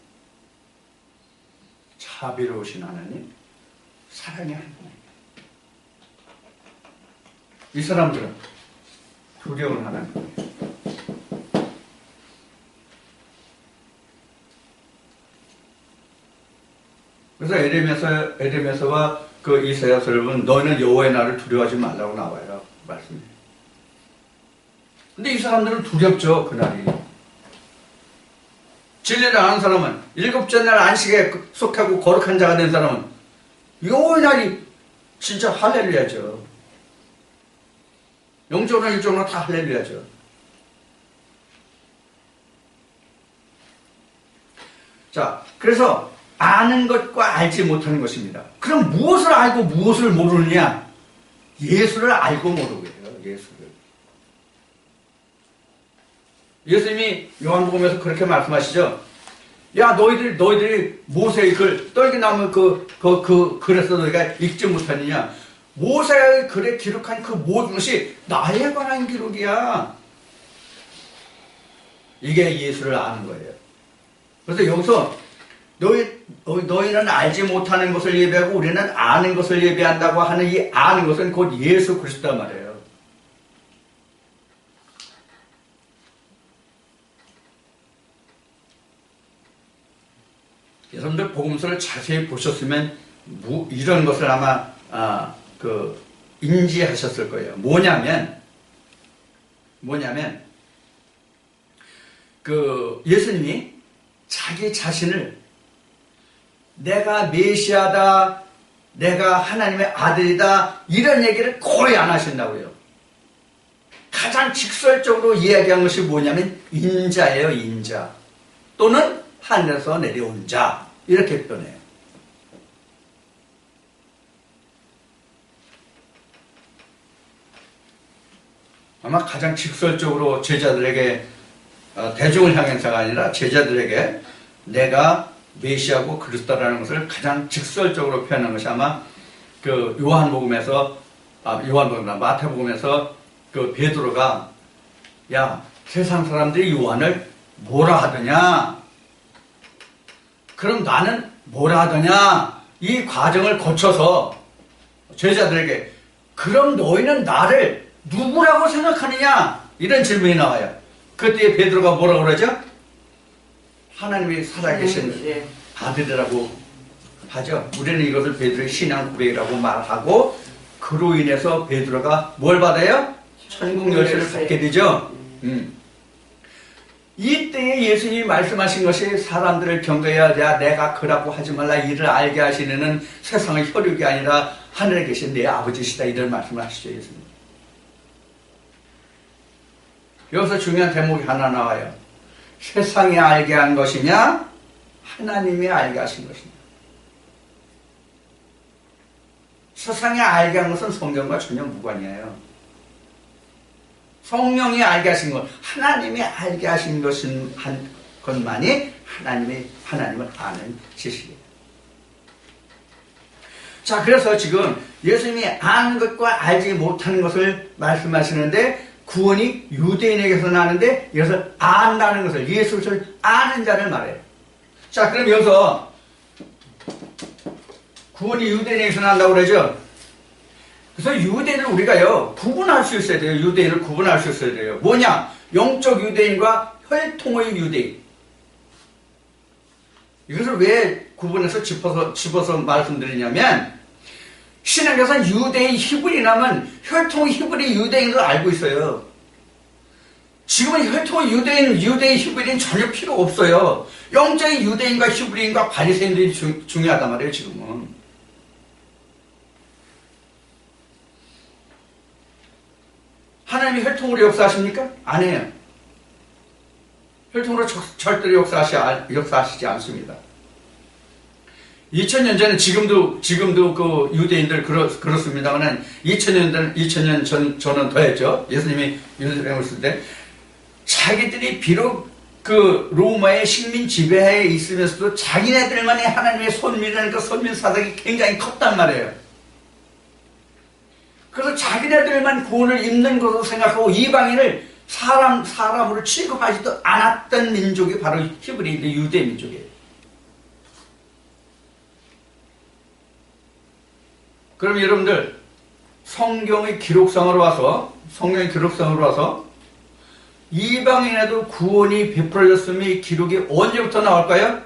자비로우신 하나님, 사랑의 하나님. 이 사람들은 두려운 하나님. 그래서 에레미야서와 그 이사야서를 보면 너희는 여호와의 날을 두려워하지 말라고 나와요. 말씀이. 근데 이 사람들은 두렵죠, 그날이. 진리를 아는 사람은, 일곱째 날 안식에 속하고 거룩한 자가 된 사람은 여호와의 날이 진짜 할렐루야죠. 영적으로 일적으로 다 할렐루야죠. 자, 그래서 아는 것과 알지 못하는 것입니다. 그럼 무엇을 알고 무엇을 모르느냐? 예수를 알고 모르고요. 예수를. 예수님이 요한복음에서 그렇게 말씀하시죠. 야, 너희들이 모세의 글, 떨기나무 글에서 너희가 읽지 못하느냐? 모세의 글에 기록한 그 모든 것이 나에 관한 기록이야. 이게 예수를 아는 거예요. 그래서 여기서 너희는 알지 못하는 것을 예배하고 우리는 아는 것을 예배한다고 하는 이 아는 것은 곧 예수 그리스도란 말이에요. 여러분들 복음서를 자세히 보셨으면 이런 것을 아마 인지하셨을 거예요. 뭐냐면 예수님이 자기 자신을 내가 메시아다, 내가 하나님의 아들이다, 이런 얘기를 거의 안 하신다고요. 가장 직설적으로 이야기한 것이 뭐냐면 인자예요, 인자. 또는 하늘에서 내려온 자, 이렇게 표현해요. 아마 가장 직설적으로 제자들에게, 대중을 향해서가 아니라 제자들에게 내가 메시아고 그리스도라는 것을 가장 직설적으로 표현한 것이 아마 그 마태복음에서 그 베드로가 야, 세상 사람들이 요한을 뭐라 하더냐? 그럼 나는 뭐라 하더냐? 이 과정을 거쳐서 제자들에게 그럼 너희는 나를 누구라고 생각하느냐? 이런 질문이 나와요. 그때 베드로가 뭐라고 그러죠? 하나님이 살아계신 아들이라고 하죠. 우리는 이것을 베드로의 신앙 고백이라고 말하고 그로 인해서 베드로가 뭘 받아요? 천국 열쇠를 받게 되죠. 이때에 예수님이 말씀하신 것이 사람들을 경계해야 돼. 내가 그라고 하지 말라. 이를 알게 하시는 세상의 혈육이 아니라 하늘에 계신 내 아버지시다. 이런 말씀을 하시죠, 예수님. 여기서 중요한 대목이 하나 나와요. 세상이 알게 한 것이냐? 하나님이 알게 하신 것이냐? 세상에 알게 한 것은 성경과 전혀 무관이에요. 성령이 알게 하신 것, 하나님이 알게 하신 것만이 하나님을 아는 지식이에요. 자, 그래서 지금 예수님이 아는 것과 알지 못하는 것을 말씀하시는데, 구원이 유대인에게서 나는데, 여기서 안다는 것을, 예수를 아는 자를 말해요. 자, 그럼 여기서 구원이 유대인에게서 난다고 그러죠? 그래서 유대인을 우리가요, 구분할 수 있어야 돼요. 유대인을 구분할 수 있어야 돼요. 뭐냐? 영적 유대인과 혈통의 유대인. 이것을 왜 구분해서 집어서 말씀드리냐면, 신약에서는 유대인 히브리라면 혈통 히브리 유대인으로 알고 있어요. 지금은 혈통 유대인 히브리는 전혀 필요 없어요. 영적인 유대인과 히브리인과 바리새인들이 중요하단 말이에요, 지금은. 하나님이 혈통으로 역사하십니까? 안 해요. 혈통으로 절대로 역사하시지 않습니다. 2000년 전에 지금도 그 유대인들 그렇습니다만 2000년 전은 더 했죠. 예수님이 예루살렘에 오실 때 자기들이 비록 그 로마의 식민 지배하에 있으면서도 자기네들만이 하나님의 손민이라는 그 손민 사상이 굉장히 컸단 말이에요. 그래서 자기네들만 구원을 입는 것으로 생각하고 이방인을 사람으로 취급하지도 않았던 민족이 바로 히브리인들 유대 민족이에요. 그럼 여러분들 성경의 기록상으로 와서 이방인에도 구원이 베풀어졌음의 이 기록이 언제부터 나올까요?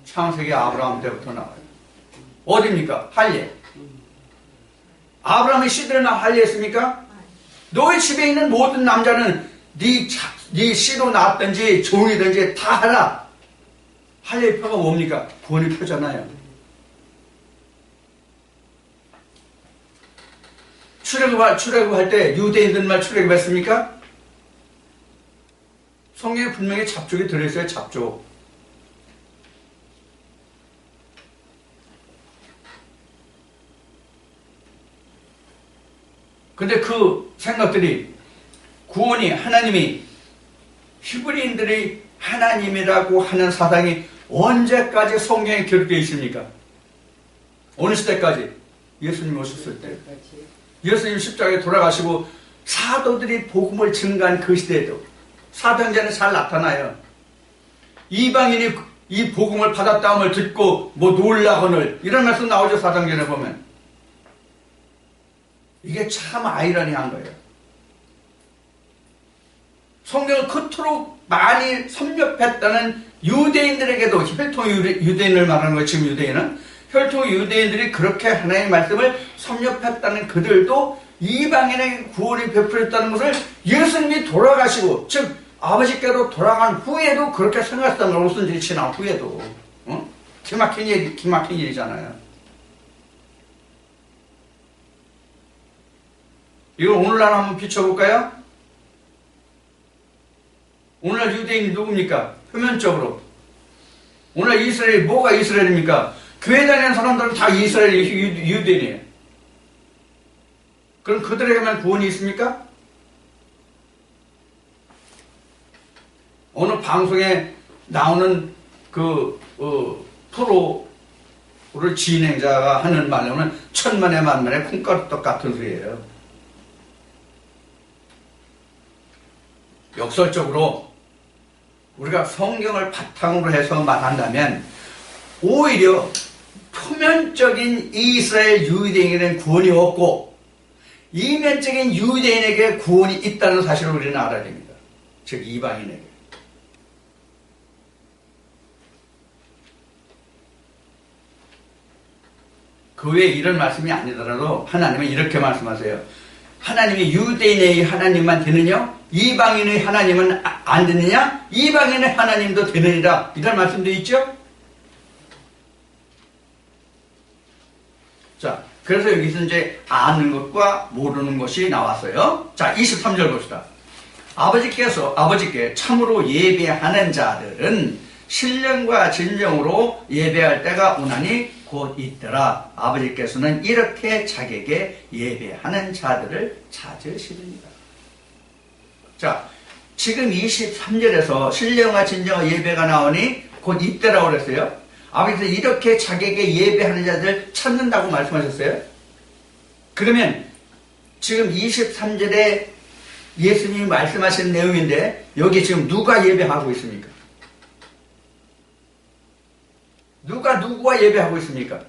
창세기 아브라함 때부터 나와요. 어디입니까? 할례. 아브라함의 시들만 할례했습니까? 너의 집에 있는 모든 남자는 네 씨로 낳았든지 종이든지 다 하라. 할례의 표가 뭡니까? 구원의 표잖아요. 출애굽할 때 유대인들만 출애굽했습니까? 성경에 분명히 잡족이 들어있어요. 잡족. 근데 그 생각들이 구원이 하나님이 히브리인들이 하나님이라고 하는 사상이 언제까지 성경에 기록되어 있습니까? 어느 시대까지? 예수님 오셨을 때. 예수님 십자가에 돌아가시고 사도들이 복음을 증거한 그 시대에도 사도행전에 잘 나타나요. 이방인이 이 복음을 받았다함을 듣고 뭐 놀라거늘 이런 말씀 나오죠. 사도행전에 보면. 이게 참 아이러니한 거예요. 성경을 그토록 많이 섭렵했다는 유대인들에게도 혈통 유대인을 말하는 거예요. 지금 유대인은 혈통 유대인들이 그렇게 하나님의 말씀을 섭렵했다는 그들도 이방인에게 구원이 베풀었다는 것을 예수님이 돌아가시고 즉 아버지께로 돌아간 후에도 그렇게 생각했다는 걸 오순절이 지난 후에도 기막힌 일이잖아요. 이걸 오늘날 한번 비춰볼까요? 오늘날 유대인이 누굽니까? 표면적으로. 오늘 이스라엘이 뭐가 이스라엘입니까? 교회 다니는 사람들은 다 이스라엘이 유대인이에요. 그럼 그들에게만 구원이 있습니까? 어느 방송에 나오는 프로를 진행자가 하는 말로는 천만에 만만에 콩가루떡 같은 소리예요. 역설적으로 우리가 성경을 바탕으로 해서 말한다면 오히려 표면적인 이스라엘 유대인에게는 구원이 없고 이면적인 유대인에게 구원이 있다는 사실을 우리는 알아야 됩니다. 즉 이방인에게. 그 외에 이런 말씀이 아니더라도 하나님은 이렇게 말씀하세요. 하나님이 유대인의 하나님만 되느냐? 이방인의 하나님은 안 되느냐? 이방인의 하나님도 되느니라. 이런 말씀도 있죠? 자, 그래서 여기서 이제 아는 것과 모르는 것이 나왔어요. 자, 23절 봅시다. 아버지께 참으로 예배하는 자들은 신령과 진정으로 예배할 때가 오나니 곧 있더라. 아버지께서는 이렇게 자기에게 예배하는 자들을 찾으시리니라. 자, 지금 23절에서 신령과 진정한 예배가 나오니 곧 있더라고 그랬어요. 아버지께서 이렇게 자기에게 예배하는 자들을 찾는다고 말씀하셨어요. 그러면 지금 23절에 예수님이 말씀하신 내용인데 여기 지금 누가 예배하고 있습니까? 누가 누구와 예배하고 있습니까?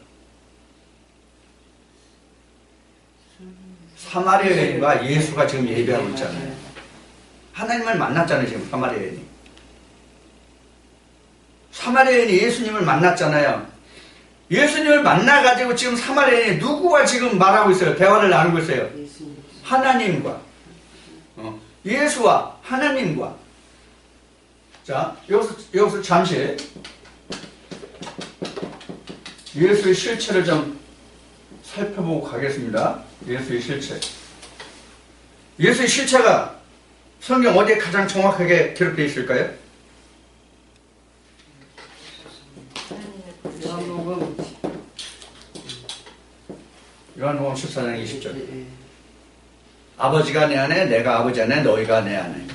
사마리아 여인과 예수가 지금 예배하고 있잖아요. 하나님을 만났잖아요. 지금 사마리아 여인이. 사마리아 여인이 예수님을 만났잖아요. 예수님을 만나가지고 지금 사마리아 여인이 누구와 지금 말하고 있어요? 대화를 나누고 있어요. 하나님과. 예수와 하나님과. 자, 여기서 잠시 예수의 실체를 좀 살펴보고 가겠습니다. 예수의 실체. 예수의 실체가 성경 어디에 가장 정확하게 기록되어 있을까요? 요한복음 14장 20절. 아버지가 내 안에, 내가 아버지 안에, 너희가 내 안에.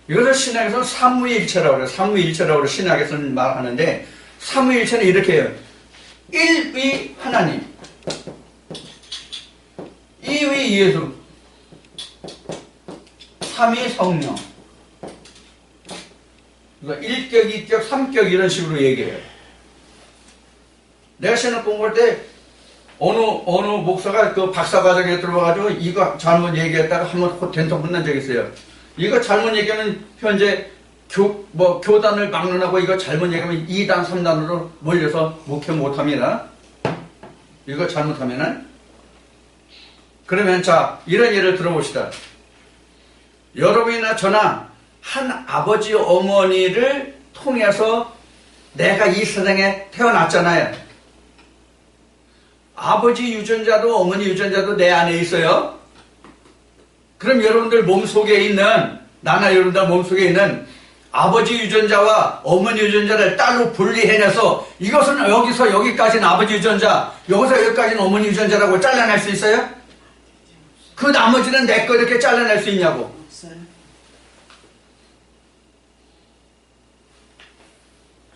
이것을 신학에서는 삼위일체라고 그래요. 삼위일체라고 신학에서는 말하는데, 삼위일체는 이렇게 해요. 1위 하나님, 2위 예수, 3위 성령. 그러니까 1격, 2격, 3격 이런 식으로 얘기해요. 내가 신학 공부할 때 어느 목사가 그 박사과정에 들어가가지고 이거 잘못 얘기했다가 한번 된통 혼난 적이 있어요. 이거 잘못 얘기하면 현재 교단을 막론하고 이거 잘못 얘기하면 2단, 3단으로 몰려서 목회 못합니다. 이거 잘못하면은. 그러면 자, 이런 예를 들어봅시다. 여러분이나 저나 한 아버지, 어머니를 통해서 내가 이 세상에 태어났잖아요. 아버지 유전자도 어머니 유전자도 내 안에 있어요. 그럼 여러분들 몸속에 있는, 나나 여러분들 몸속에 있는 아버지 유전자와 어머니 유전자를 따로 분리해내서 이것은 여기서 여기까지는 아버지 유전자, 여기서 여기까지는 어머니 유전자라고 잘라낼 수 있어요? 그 나머지는 내 거 이렇게 잘라낼 수 있냐고.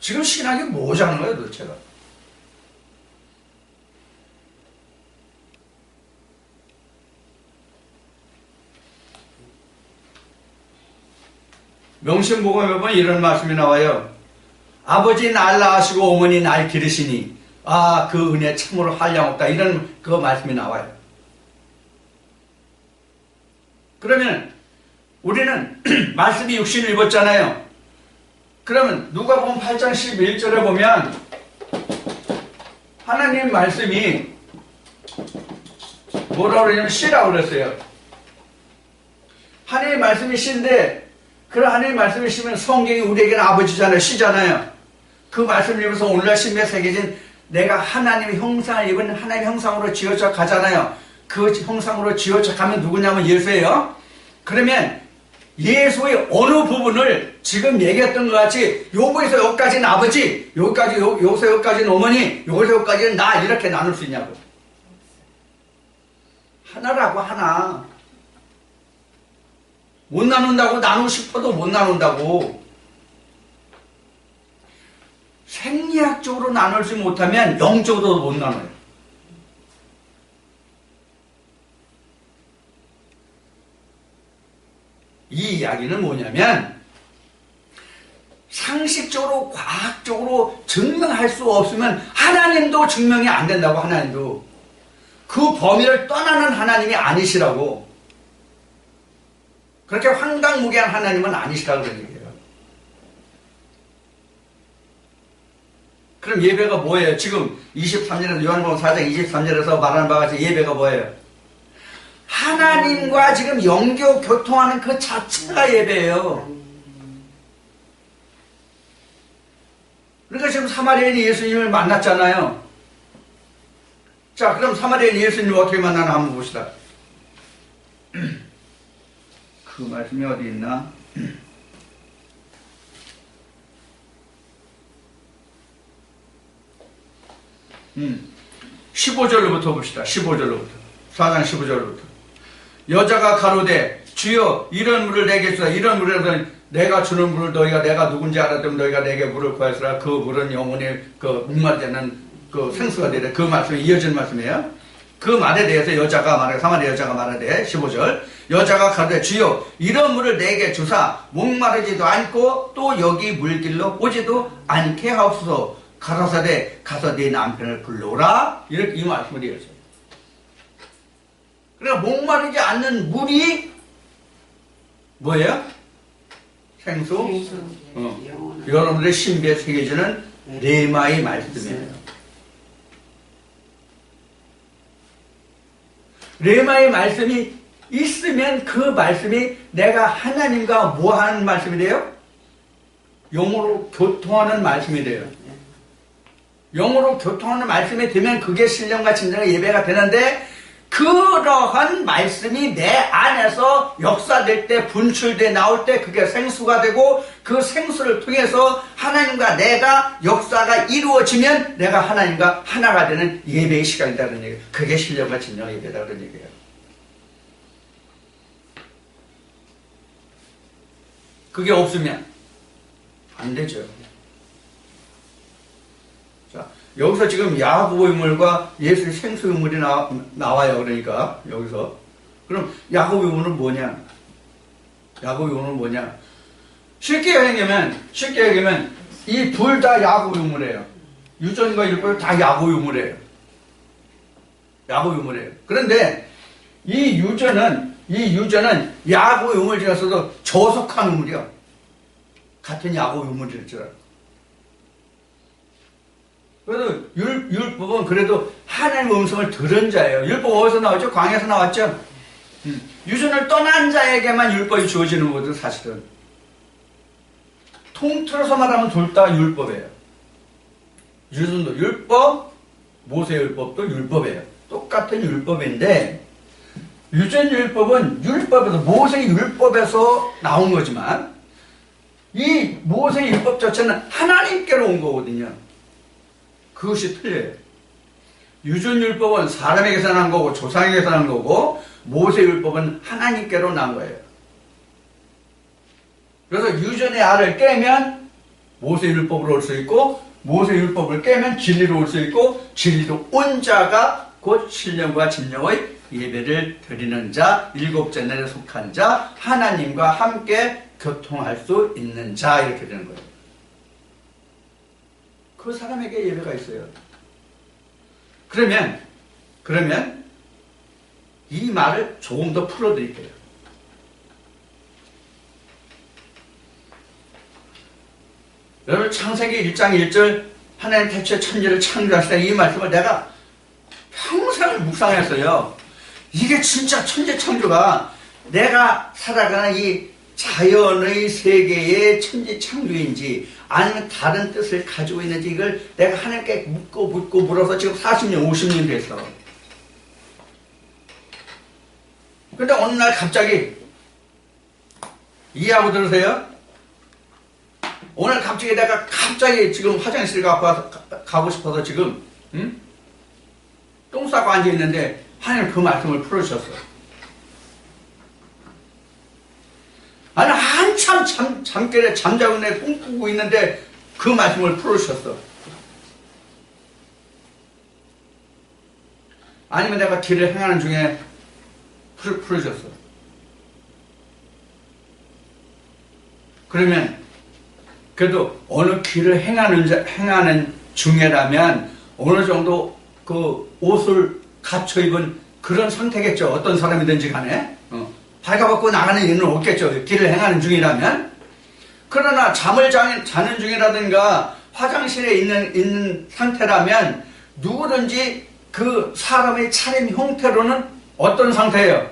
지금 신학이 뭐자는 거예요 도대체가? 명심복음에 보면 이런 말씀이 나와요. 아버지 날 낳으시고 어머니 날 기르시니 그 은혜 참으로 한량없다. 이런 그 말씀이 나와요. 그러면 우리는 말씀이 육신을 입었잖아요. 그러면 누가복음 8장 11절에 보면 하나님 말씀이 뭐라고 그러냐면 씨라고 그랬어요. 하나님 말씀이 씨인데 그런 하나님 말씀이 씨면 성경이 우리에게는 아버지잖아요. 씨잖아요. 그 말씀을 입어서 오늘날 신비에 새겨진 내가 하나님의 형상을 입은 하나님의 형상으로 지어져 가잖아요. 그 형상으로 지어져 가면 누구냐면 예수예요. 그러면 예수의 어느 부분을 지금 얘기했던 것 같이 요거에서 여기까지는 아버지, 여기서 여기까지는 어머니, 여기서 여기까지는 나 이렇게 나눌 수 있냐고. 하나라고 하나. 못 나눈다고 나누고 싶어도 못 나눈다고. 생리학적으로 나눌지 못하면 영적으로도 못 나눠요. 이 이야기는 뭐냐면 상식적으로 과학적으로 증명할 수 없으면 하나님도 증명이 안 된다고. 하나님도 그 범위를 떠나는 하나님이 아니시라고. 그렇게 황당무계한 하나님은 아니시라고 그런 얘기예요. 그럼 예배가 뭐예요? 지금 23절에서 요한복음 4장 23절에서 말하는 바와 같이 예배가 뭐예요? 하나님과 지금 영교 교통하는 그 자체가 예배예요. 그러니까 지금 사마리아인이 예수님을 만났잖아요. 자, 그럼 사마리아인 예수님을 어떻게 만나나 한번 봅시다. 그 말씀이 어디 있나? 15절로부터 봅시다. 15절로부터. 4장 15절로부터. 여자가 가로되 주여 이런 물을 내게 주라. 이런 물을 내가 주는 물을 너희가 내가 누군지 알았다면 너희가 내게 물을 구하시라. 그 물은 영혼의 그 목마르지 않는 그 생수가 되래. 그 말씀이 이어지는 말씀이에요. 그 말에 대해서 여자가 말해, 사마리아 여자가 말하되 15절 여자가 가로되 주여 이런 물을 내게 주사 목마르지도 않고 또 여기 물길로 오지도 않게 하옵소서. 가로사대 가서 네 남편을 불러오라. 이렇게 이 말씀을 이어져요. 그러니까 목마르지 않는 물이 뭐예요? 생수? 여러분들의 신비에 새겨지는 레마의 말씀이에요. 레마의 말씀이 있으면 그 말씀이 내가 하나님과 뭐 하는 말씀이 돼요? 영으로 교통하는 말씀이 돼요. 영으로 교통하는 말씀이 되면 그게 신령과 진정의 예배가 되는데 그러한 말씀이 내 안에서 역사될 때 분출돼 나올 때 그게 생수가 되고 그 생수를 통해서 하나님과 내가 역사가 이루어지면 내가 하나님과 하나가 되는 예배의 시간이라는 얘기예요. 그게 신령과 진정의 예배라는 얘기예요. 그게 없으면 안 되죠. 자, 여기서 지금 야고보 유물과 예수의 생수 유물이 나와요. 그러니까 여기서 그럼 야고보 유물은 뭐냐? 야고보 유물은 뭐냐? 쉽게 얘기하면 이 둘 다 야고보 유물이에요. 유전과 율법이 다 야고보 유물이에요. 야고보 유물이에요. 그런데 이 유전은 야고보 유물 중에서도 저속한 유물이요. 같은 야고보 유물이었죠. 그래도 율법은 그래도 하나님의 음성을 들은 자예요. 율법 어디서 나왔죠? 광야에서 나왔죠? 유전을 떠난 자에게만 율법이 주어지는 거죠, 사실은. 통틀어서 말하면 둘 다 율법이에요. 유전도 율법, 모세 율법도 율법이에요. 똑같은 율법인데, 유전 율법은 율법에서, 모세 율법에서 나온 거지만, 이 모세 율법 자체는 하나님께로 온 거거든요. 그것이 틀려요. 유전율법은 사람에게서 난 거고 조상에게서 난 거고 모세율법은 하나님께로 난 거예요. 그래서 유전의 알을 깨면 모세율법으로 올 수 있고 모세율법을 깨면 진리로 올 수 있고 진리로 온 자가 곧 신령과 진령의 예배를 드리는 자, 일곱 제날에 속한 자, 하나님과 함께 교통할 수 있는 자 이렇게 되는 거예요. 그 사람에게 예배가 있어요. 그러면 이 말을 조금 더 풀어드릴게요. 여러분 창세기 1장 1절 하나님 태초에 천지를 창조하시다 이 말씀을 내가 평생을 묵상했어요. 이게 진짜 천지 창조가 내가 살아가는 이 자연의 세계의 천지 창조인지 아니면 다른 뜻을 가지고 있는지 이걸 내가 하나님께 묻고 물어서 지금 40년 50년 됐어. 근데 어느 날 갑자기 이해하고 들으세요? 오늘 갑자기 내가 지금 화장실 가고 싶어서 지금 똥 싸고 앉아있는데 하나님 그 말씀을 풀어주셨어. 아니 한참 잠결에 잠자고 내 꿈꾸고 있는데 그 말씀을 풀어주셨어. 아니면 내가 길을 행하는 중에 풀어주셨어. 그러면 그래도 어느 길을 행하는 중이라면 어느 정도 그 옷을 갖춰 입은 그런 상태겠죠. 어떤 사람이든지 간에. 발가벗고 나가는 일은 없겠죠. 길을 행하는 중이라면. 그러나 잠을 자는 중이라든가 화장실에 있는 상태라면 누구든지 그 사람의 차림 형태로는 어떤 상태예요?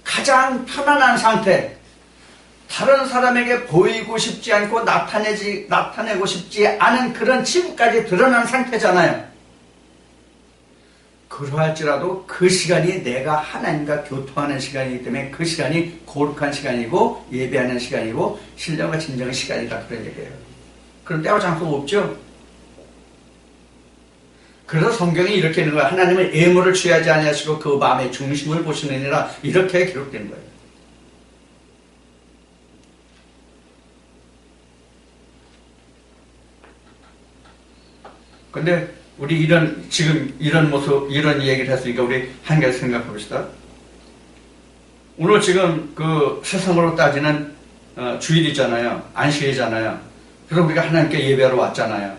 가장 편안한 상태. 다른 사람에게 보이고 싶지 않고 나타내고 싶지 않은 그런 치부까지 드러난 상태잖아요. 그러할지라도 그 시간이 내가 하나님과 교통하는 시간이기 때문에 그 시간이 거룩한 시간이고 예배하는 시간이고 신령과 진정의 시간이다 그런 얘기예요. 그런 때와 장소가 없죠. 그래서 성경이 이렇게 있는 거예요. 하나님은 애물을 취하지 아니하시고 그 마음의 중심을 보시느니라. 이렇게 기록된 거예요. 근데 우리 지금 이런 모습, 이런 얘기를 했으니까 우리 한 가지 생각해 봅시다. 오늘 지금 그 세상으로 따지는 주일이잖아요. 안식이잖아요. 그래서 우리가 하나님께 예배하러 왔잖아요.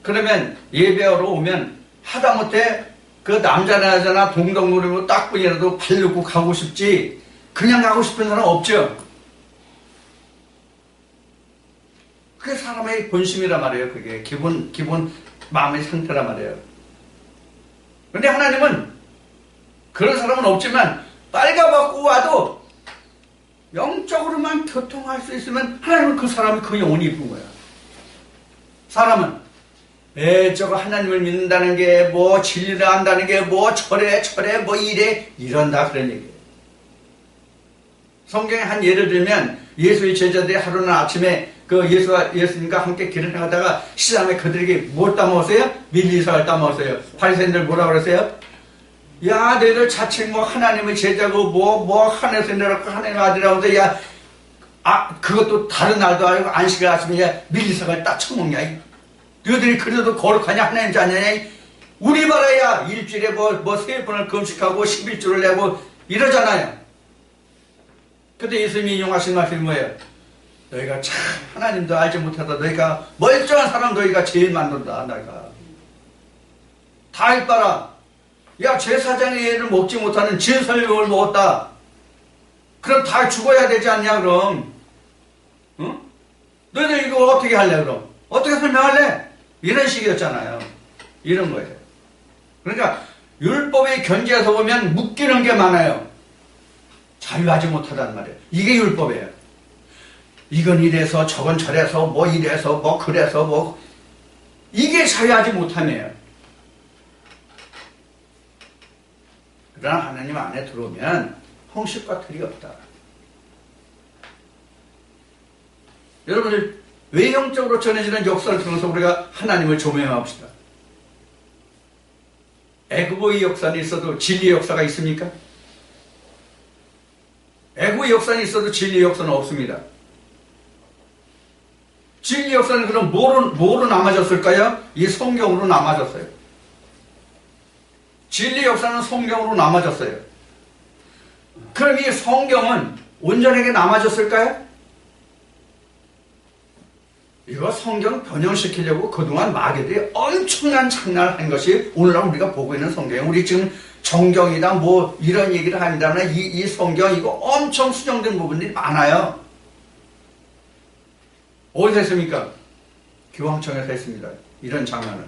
그러면 예배하러 오면 하다못해 그 남자나 여자나 동동물이고 딱뿐이라도 발 놓고 가고 싶지 그냥 가고 싶은 사람 없죠? 그게 사람의 본심이란 말이에요. 그게 기본 마음의 상태란 말이에요. 그런데 하나님은 그런 사람은 없지만 빨가벗고 와도 영적으로만 교통할 수 있으면 하나님은 그 사람이 그 영혼이 이쁜 거야. 사람은 저거 하나님을 믿는다는 게 뭐 진리를 안다는 게 뭐 철에 뭐 이래 이런다 그런 얘기예요. 성경에 한 예를 들면 예수의 제자들이 하루는 아침에 그 예수님과 함께 길을 가다가 시장에 그들에게 뭘 따먹었어요? 밀리사를 따먹었어요. 바리새인들 뭐라 그랬어요? 야, 너희들 자칭 뭐 하나님의 제자고 뭐 하늘에서 내려고 하나님의 아들이라고 해서 그것도 다른 날도 아니고 안식일 아침에 야 밀리사를 딱 처먹냐? 너희들이 그래도 거룩하냐 하나님 자녀냐? 우리 말아야 일주일에 뭐 세 번을 금식하고 11조를 내고 이러잖아요. 근데 예수님이 인용하신 말씀이 뭐예요? 너희가 참 하나님도 알지 못하다 너희가 멀쩡한 사람 너희가 제일 만든다. 내가 다 읽봐라. 야, 제사장의 예를 먹지 못하는 진설육을 먹었다. 그럼 다 죽어야 되지 않냐 그럼? 응? 너희들 이거 어떻게 할래 그럼? 어떻게 설명할래? 이런 식이었잖아요. 이런 거예요. 그러니까 율법의 견지에서 보면 묶이는 게 많아요. 자유하지 못하단 말이에요. 이게 율법이에요. 이건 이래서 저건 저래서 뭐 이래서 뭐 그래서 뭐 이게 자유하지 못함이에요. 그러나 하나님 안에 들어오면 형식과 틀이 없다. 여러분들 외형적으로 전해지는 역사를 통해서 우리가 하나님을 조명합시다. 애굽의 역사는 있어도 진리의 역사가 있습니까? 애굽의 역사는 있어도 진리의 역사는 없습니다. 진리의 역사는 그럼 뭐로 남아졌을까요? 이 성경으로 남아졌어요. 진리의 역사는 성경으로 남아졌어요. 그럼 이 성경은 온전하게 남아졌을까요? 이거 성경 변형시키려고 그동안 마귀들이 엄청난 장난을 한 것이 오늘날 우리가 보고 있는 성경이에요. 우리 지금 정경이다 뭐 이런 얘기를 합니다만 이 성경 이거 엄청 수정된 부분들이 많아요. 어디서 했습니까? 교황청에서 했습니다. 이런 장난을.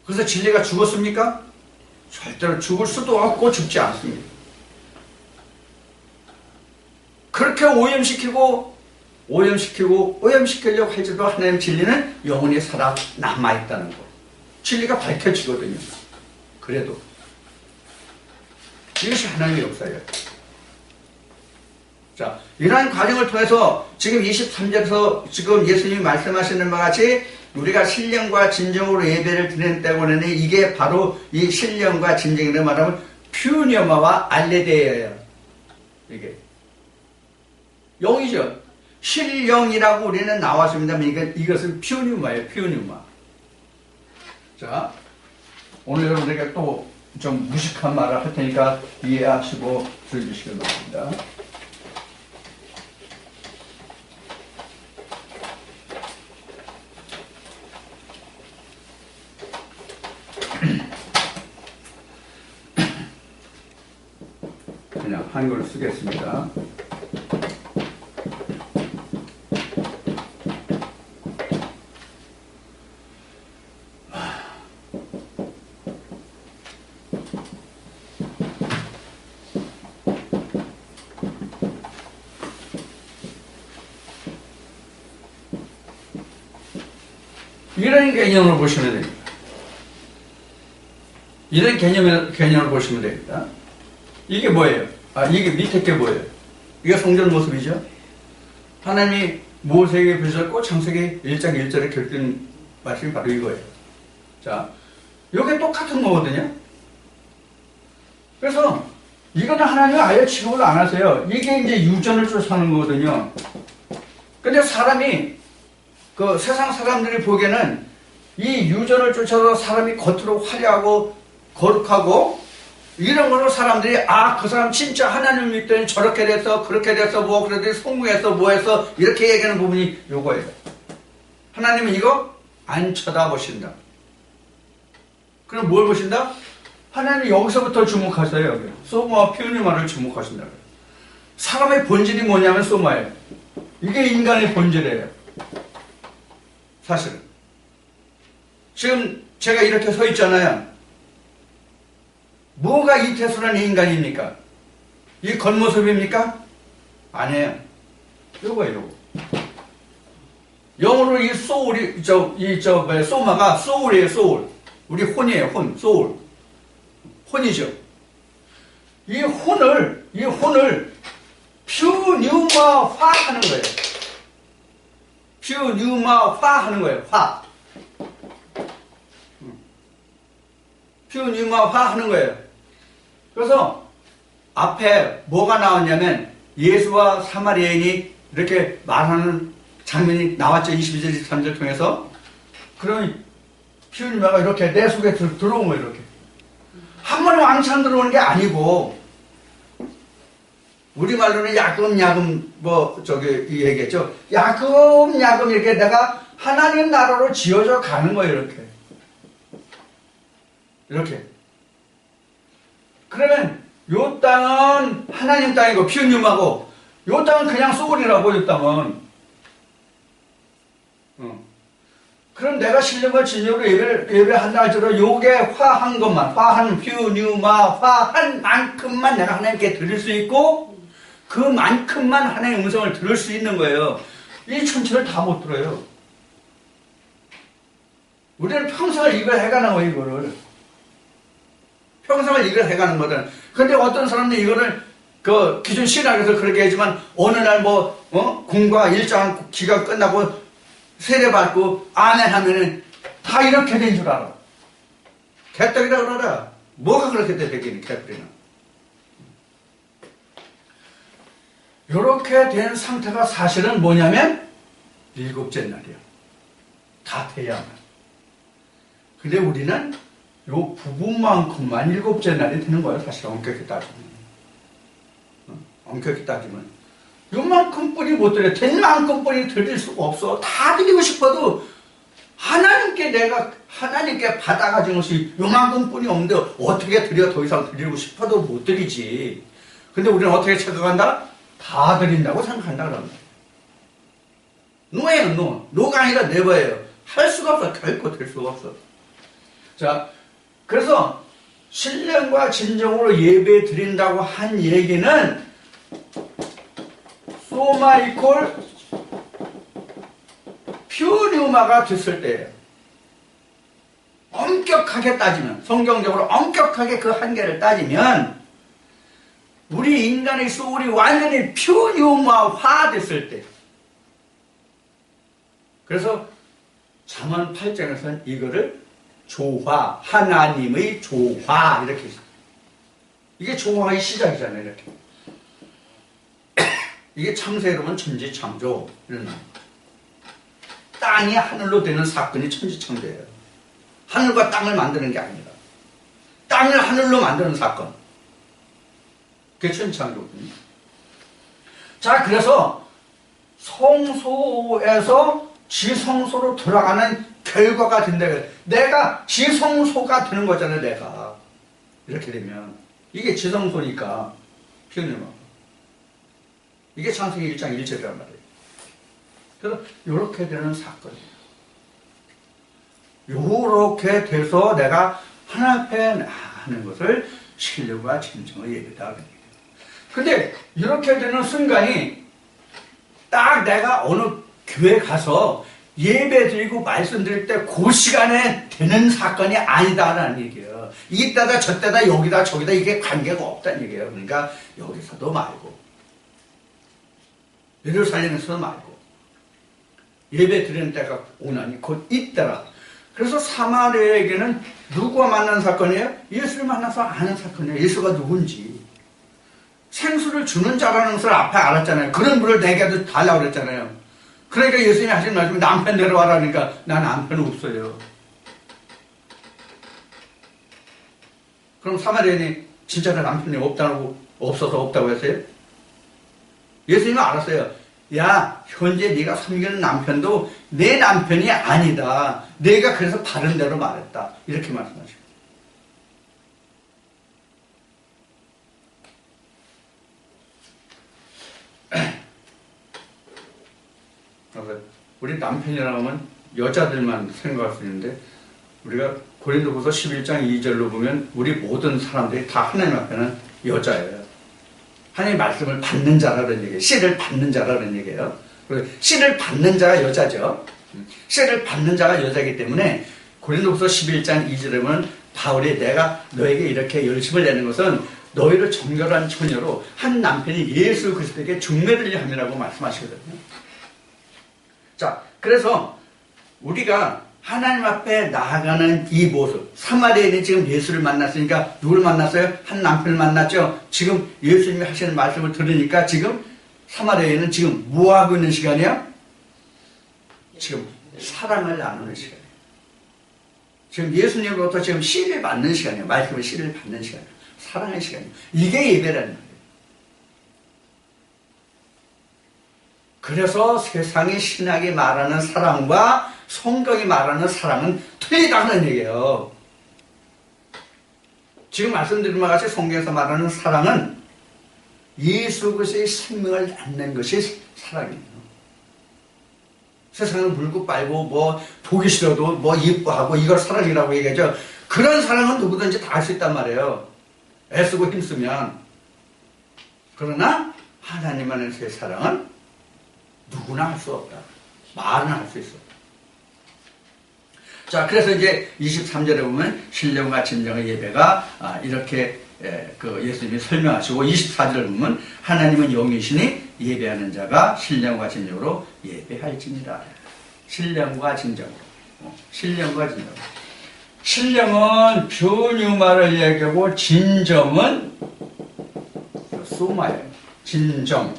그래서 진리가 죽었습니까? 절대로 죽을 수도 없고 죽지 않습니다. 그렇게 오염시키려고 할지도 하나님 진리는 영원히 살아 남아있다는 거. 진리가 밝혀지거든요. 그래도 이것이 하나님의 역사예요. 자, 이러한 과정을 통해서 지금 23절에서 지금 예수님이 말씀하시는 바와 같이 우리가 신령과 진정으로 예배를 드리는 때고는 이게 바로 이 신령과 진정이라고 말하면 퓨니오마와 알레데예요. 이게 영이죠. 신령이라고 우리는 나왔습니다만 이것은 퓨니오마예요. 퓨니오마. 자, 오늘 여러분들에게 또 좀 무식한 말을 할 테니까 이해하시고 들어주시기 바랍니다. 그냥 한글을 쓰겠습니다. 이런 개념을 보시면 됩니다. 이런 개념을 보시면 됩니다. 이게 뭐예요? 이게 밑에 게 뭐예요? 이게 성전 모습이죠? 하나님이 모세에게 부르셨고 창세기 1장 1절에 말씀이 바로 이거예요. 자, 이게 똑같은 거거든요. 그래서 이거는 하나님 아예 취급을 안 하세요. 이게 이제 유전을 쫓아가는 거거든요. 근데 사람이 그 세상 사람들이 보기에는 이 유전을 쫓아서 사람이 겉으로 화려하고 거룩하고 이런 걸로 사람들이 아, 그 사람 진짜 하나님 믿더니 저렇게 됐어, 그렇게 됐어, 뭐 그래도 성공했어, 뭐 했어 이렇게 얘기하는 부분이 요거예요. 하나님은 이거 안 쳐다보신다. 그럼 뭘 보신다? 하나님 여기서부터 주목하세요. 여기. 소마와 피오니마를 주목하신다. 사람의 본질이 뭐냐면 소마예요. 이게 인간의 본질이에요. 사실은. 지금 제가 이렇게 서 있잖아요. 뭐가 이태수라는 인간입니까? 이 겉모습입니까? 아니에요. 요거예요, 요거. 영어로 이 소울이, 소마가 소울이에요, 소울. 우리 혼이에요, 혼, 소울. 혼이죠. 이 혼을 퓨뉴마화 하는 거예요. 퓨뉴마화 하는 거예요, 화. 퓨뉴마화 하는 거예요. 그래서 앞에 뭐가 나왔냐면 예수와 사마리아인이 이렇게 말하는 장면이 나왔죠. 22절, 23절 통해서. 그러면 퓨뉴마가 이렇게 내 속에 들어온 거예요. 이렇게. 한 번에 왕창 들어오는 게 아니고 우리말로는 야금야금 이 얘기했죠. 야금야금 이렇게 내가 하나님 나라로 지어져 가는 거예요. 이렇게. 그러면 요 땅은 하나님 땅이고 피우님하고 요 땅은 그냥 소울이라고 요 땅은. 그럼 내가 신령과 진정으로 예배한다 할지라도 요게 화한 것만, 화한 피우니마 화한 만큼만 내가 하나님께 드릴 수 있고 그만큼만 하나님의 음성을 들을 수 있는 거예요. 이 전체를 다 못 들어요. 우리는 평생을 이걸 해가는 거예요, 이거를. 평생을 이걸 해가는 거든. 근데 어떤 사람들이 이거를 기존 신학에서 그렇게 하지만 어느 날 공과 일정 기간 끝나고 세례 받고 아멘 하면은 다 이렇게 된 줄 알아. 개떡이라 그러라. 뭐가 그렇게 되겠니, 개떡이나. 이렇게 된 상태가 사실은 뭐냐면 일곱째 날이야. 다 돼야만. 근데 우리는 요 부분만큼만 일곱째 날이 되는 거예요. 사실 엄격히 따지면. 엄격히 따지면. 요만큼 뿐이 못 드려. 된 만큼 뿐이 드릴 수가 없어. 다 드리고 싶어도 하나님께 받아가진 것이 요만큼 뿐이 없는데 어떻게 드려 더 이상 드리고 싶어도 못 드리지. 근데 우리는 어떻게 생각한다? 다 드린다고 생각한다 그럽니다. 노예요, 노가 아니라 네버예요. 할 수가 없어. 결코 될 수가 없어. 자, 그래서 신령과 진정으로 예배 드린다고 한 얘기는 소마 이콜 퓨뉴마가 됐을 때예요. 엄격하게 따지면, 성경적으로 엄격하게 그 한계를 따지면 우리 인간의 소울이 완전히 퓨뉴마화 됐을 때. 그래서 잠언 8장에서는 이거를 조화, 하나님의 조화 이렇게 있어요. 이게 조화의 시작이잖아요. 이렇게. 이게 창세로는 천지창조 이런 말. 땅이 하늘로 되는 사건이 천지창조예요. 하늘과 땅을 만드는 게 아니라 땅을 하늘로 만드는 사건. 그게 천지창조거든요. 자, 그래서 성소에서 지성소로 돌아가는 결과가 된다. 내가 지성소가 되는 거잖아요. 내가 이렇게 되면 이게 지성소니까 표현해봐. 이게 창세기 1장 1절이란 말이에요. 그래서 이렇게 되는 사건이에요. 이렇게 돼서 내가 하나님 앞에 나가는 것을 신령과 진정의 예배다. 근데 이렇게 되는 순간이 딱 내가 어느 교회 가서 예배 드리고 말씀 드릴 때 그 시간에 되는 사건이 아니다라는 얘기예요. 이따다 저따다 여기다 저기다 이게 관계가 없다는 얘기예요. 그러니까 여기서도 말고 예루살렘에서도 말고 예배 드리는 때가 오나니 곧 있더라. 그래서 사마리아에게는 누구와 만난 사건이에요? 예수를 만나서 아는 사건이에요. 예수가 누군지. 생수를 주는 자라는 것을 앞에 알았잖아요. 그런 분을 내게도 달라고 그랬잖아요. 그러니까 예수님이 하신 말씀이 남편 데려와라니까 난 남편 없어요. 그럼 사마리아인이 진짜로 남편이 없어서 없다고 했어요? 예수님은 알았어요. 야, 현재 네가 섬기는 남편도 내 남편이 아니다. 내가 그래서 바른 대로 말했다. 이렇게 말씀하시고. 우리 남편이라고 하면 여자들만 생각할 수 있는데 우리가 고린도후서 11장 2절로 보면 우리 모든 사람들이 다 하나님 앞에는 여자예요. 하나님의 말씀을 받는 자라는 얘기예요. 씨를 받는 자라는 얘기예요. 씨를 받는 자가 여자죠. 씨를 받는 자가 여자이기 때문에 고린도후서 11장 2절에 보면 바울이 내가 너에게 이렇게 열심을 내는 것은 너희를 정결한 처녀로 한 남편이 예수 그리스도에게 중매를 함이라고 말씀하시거든요. 자, 그래서 우리가 하나님 앞에 나아가는 이 모습, 사마리아인이 지금 예수를 만났으니까 누굴 만났어요? 한 남편을 만났죠. 지금 예수님이 하시는 말씀을 들으니까 지금 사마리아인은 지금 뭐 하고 있는 시간이야? 지금 사랑을 나누는 시간이에요. 지금 예수님으로부터 지금 씨를 받는 시간이에요. 말씀의 씨를 받는 시간이에요. 사랑의 시간이에요. 이게 예배라는 거예요. 그래서 세상의 신학이 말하는 사랑과 성경이 말하는 사랑은 틀리다는 얘기예요. 지금 말씀드린 바와 같이 성경에서 말하는 사랑은 예수 그리스도의 생명을 낳는 것이 사랑이에요. 세상은 물고 빨고 뭐 보기 싫어도 뭐 이뻐하고 이걸 사랑이라고 얘기하죠. 그런 사랑은 누구든지 다 할 수 있단 말이에요. 애쓰고 힘쓰면. 그러나 하나님 안에서의 사랑은 누구나 할 수 없다. 말은 할 수 있어. 자, 그래서 이제 23절에 보면 신령과 진정의 예배가 이렇게 예수님이 설명하시고 24절에 보면 하나님은 영이시니 예배하는 자가 신령과 진정으로 예배할지니라. 신령과 진정으로. 신령과 진정. 신령은 변유마를 얘기하고 진정은 소마예요. 진정.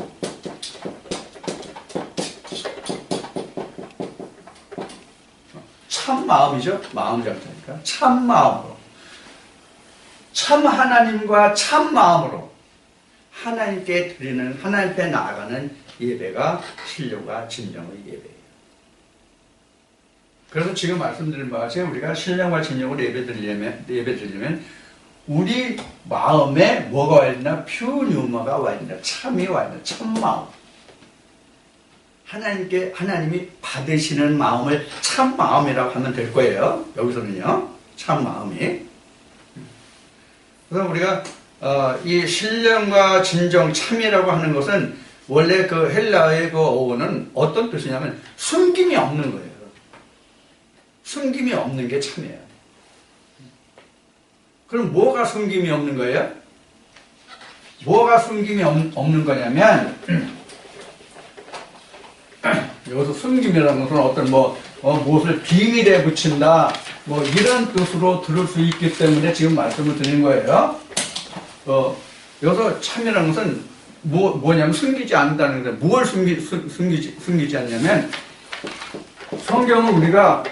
참 마음이죠. 마음 장사니까. 참 마음으로. 참 하나님과 참 마음으로 하나님께 드리는, 하나님 앞에 나아가는 예배가 신령과 진정의 예배예요. 그래서 지금 말씀드린 바와 같이 우리가 신령과 진정으로 예배 드리려면 우리 마음에 뭐가 와 있나? 퓨뉴마가 와 있나? 참이 와 있나? 참 마음. 하나님이 받으시는 마음을 참 마음이라고 하면 될 거예요. 여기서는요. 참 마음이. 그래서 우리가 이 신령과 진정, 참이라고 하는 것은 원래 그 헬라어의 그 어원은 어떤 뜻이냐면 숨김이 없는 거예요. 숨김이 없는 게 참이에요. 그럼 뭐가 숨김이 없는 거예요? 뭐가 숨김이 없는 거냐면 여기서 숨김이라는 것은 어떤 무엇을 비밀에 붙인다 이런 뜻으로 들을 수 있기 때문에 지금 말씀을 드린 거예요. 여기서 참이라는 것은 뭐냐면 숨기지 않는다는 거예요. 뭘 숨기지 않냐면 성경은 우리가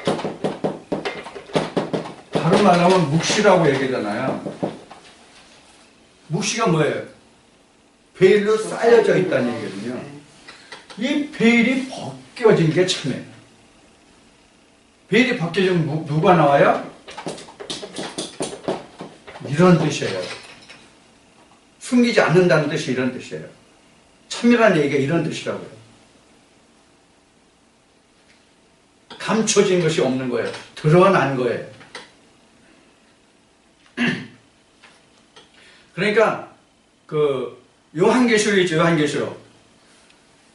다른 말로 하면 묵시라고 얘기하잖아요. 묵시가 뭐예요? 베일로 쌓여져 있다는 얘기거든요. 이 베일이 벗겨진 게 참이에요. 베일이 벗겨지면 누가 나와요? 이런 뜻이에요. 숨기지 않는다는 뜻이 이런 뜻이에요. 참이라는 얘기가 이런 뜻이라고요. 감춰진 것이 없는 거예요. 드러난 거예요. 그러니까 요한계시록이죠.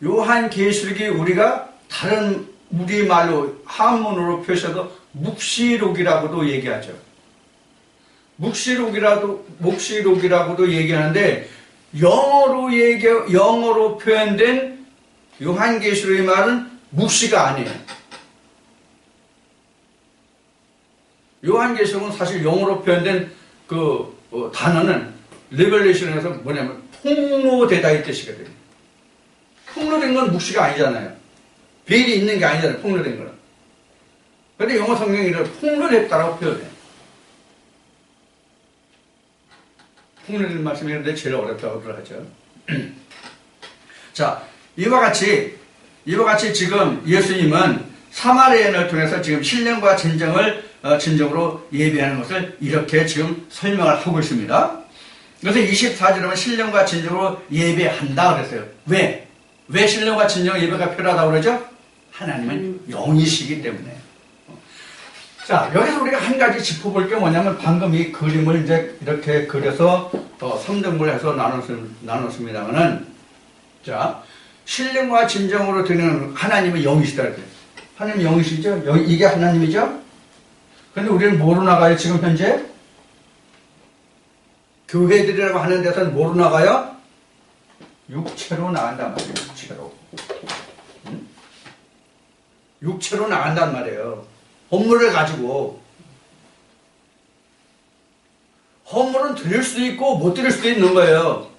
요한계시록이 우리가 다른 우리말로 한문으로 표시해서 묵시록이라고도 얘기하죠. 묵시록이라고도 얘기하는데 영어로 표현된 요한계시록의 말은 묵시가 아니에요. 요한계시록은 사실 영어로 표현된 단어는 레벨레이션에서 뭐냐면 폭로되다 이 뜻이거든요. 폭로된 건 묵시가 아니잖아요. 베일이 있는 게 아니잖아요. 폭로된 거는. 근데 영어 성경이 이걸 폭로됐다라고 표현해요. 폭로된 말씀이었는데 제일 어렵다고 하죠. 자, 이와 같이 지금 예수님은 사마리아인을 통해서 지금 신령과 진정을 진정으로 예배하는 것을 이렇게 지금 설명을 하고 있습니다. 그래서 24절에 보면 신령과 진정으로 예배한다 그랬어요. 왜? 왜 신령과 진정 예배가 필요하다고 그러죠? 하나님은 영이시기 때문에. 자, 여기서 우리가 한 가지 짚어볼 게 뭐냐면 방금 이 그림을 이제 이렇게 그려서 3등분을 해서 나눴습니다만은, 자, 신령과 진정으로 드리는 하나님은 영이시다 그랬어요. 하나님 영이시죠? 이게 하나님이죠? 근데 우리는 뭐로 나가요, 지금 현재? 교회들이라고 하는 데서는 뭐로 나가요? 육체로 나간단 말이에요, 육체로. 응? 육체로 나간단 말이에요. 헌물을 가지고. 헌물은 드릴 수도 있고 못 드릴 수도 있는 거예요.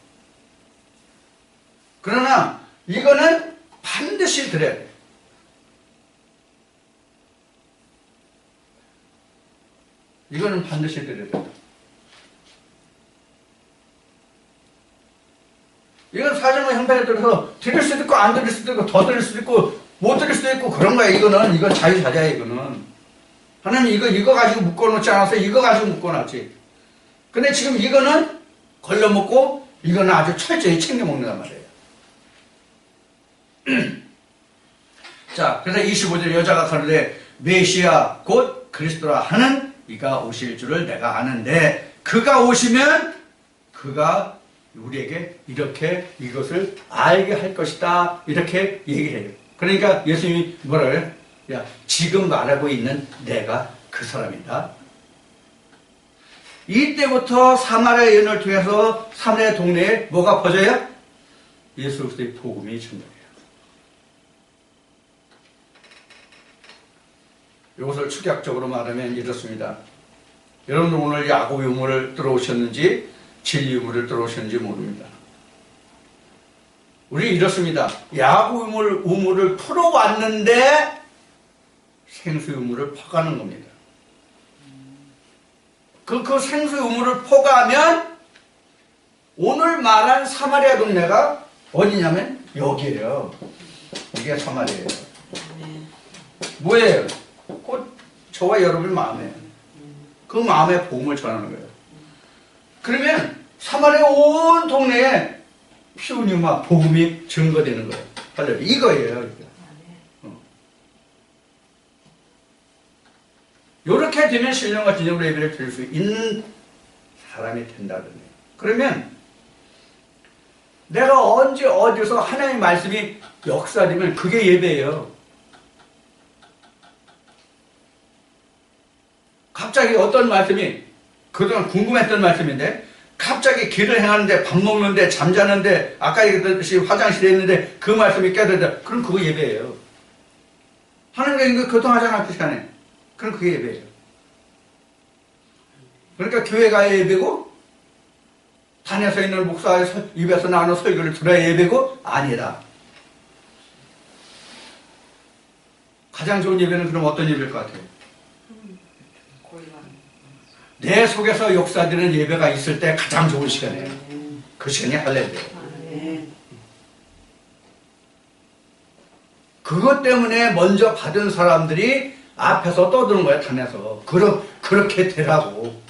그러나 이거는 반드시 드려야 돼요. 이거는 반드시 드려야 돼요. 이건 사정의 형편에 따라서 드릴 수도 있고 안 드릴 수도 있고 더 드릴 수도 있고 못 드릴 수도 있고 그런 거야. 이건 자유자재야. 이거는 하나님 이거 가지고 묶어놓지 않아서 이거 가지고 묶어놨지. 근데 지금 이거는 걸러먹고 이거는 아주 철저히 챙겨 먹는단 말이에요. 자, 그래서 25절 여자가 가로되 메시아 곧 그리스도라 하는 이가 오실 줄을 내가 아는데 그가 오시면 그가 우리에게 이렇게 이것을 알게 할 것이다 이렇게 얘기를 해요. 그러니까 예수님이 뭐라 그래요? 야, 지금 말하고 있는 내가 그 사람이다. 이때부터 사마리아 여인을 통해서 사마리아 동네에 뭐가 퍼져요? 예수 그리스도의 복음이 전달해요. 이것을 축약적으로 말하면 이렇습니다. 여러분 오늘 야곱 유물을 들어오셨는지 진리 유물을 들어오셨는지 모릅니다. 우리 이렇습니다. 야곱 우물을 풀어왔는데 생수 우물을 퍼가는 겁니다. 그 생수 우물을 퍼가면 오늘 말한 사마리아 동네가 어디냐면 여기에요. 이게 사마리아예요. 뭐예요? 곧 저와 여러분 마음이에요. 그 마음의 복음을 전하는 거예요. 그러면 사마리아 온 동네에 피우니마 복음이 증거되는 거예요. 할렐루야. 이거예요. 이렇게 되면 신령과 진정으로 예배를 드릴 수 있는 사람이 된다는 거예요. 그러면 내가 언제 어디서 하나님의 말씀이 역사되면 그게 예배예요. 갑자기 어떤 말씀이 그동안 궁금했던 말씀인데 갑자기 길을 행하는데 밥 먹는데 잠자는데 아까 얘기했듯이 화장실에 있는데 그 말씀이 깨달다. 그럼 그거 예배예요. 하나님과 이거 교통하잖아 그 시간에. 그럼 그게 예배예요. 그러니까 교회가 예배고 단에서 있는 목사의 입에서 나오는 설교를 들어야 예배고 아니라 가장 좋은 예배는 그럼 어떤 예배일 것 같아요? 내 속에서 역사되는 예배가 있을 때 가장 좋은 시간이에요. 그 시간이 할렐루야. 그것 때문에 먼저 받은 사람들이 앞에서 떠드는 거야, 단에서. 그렇게 되라고.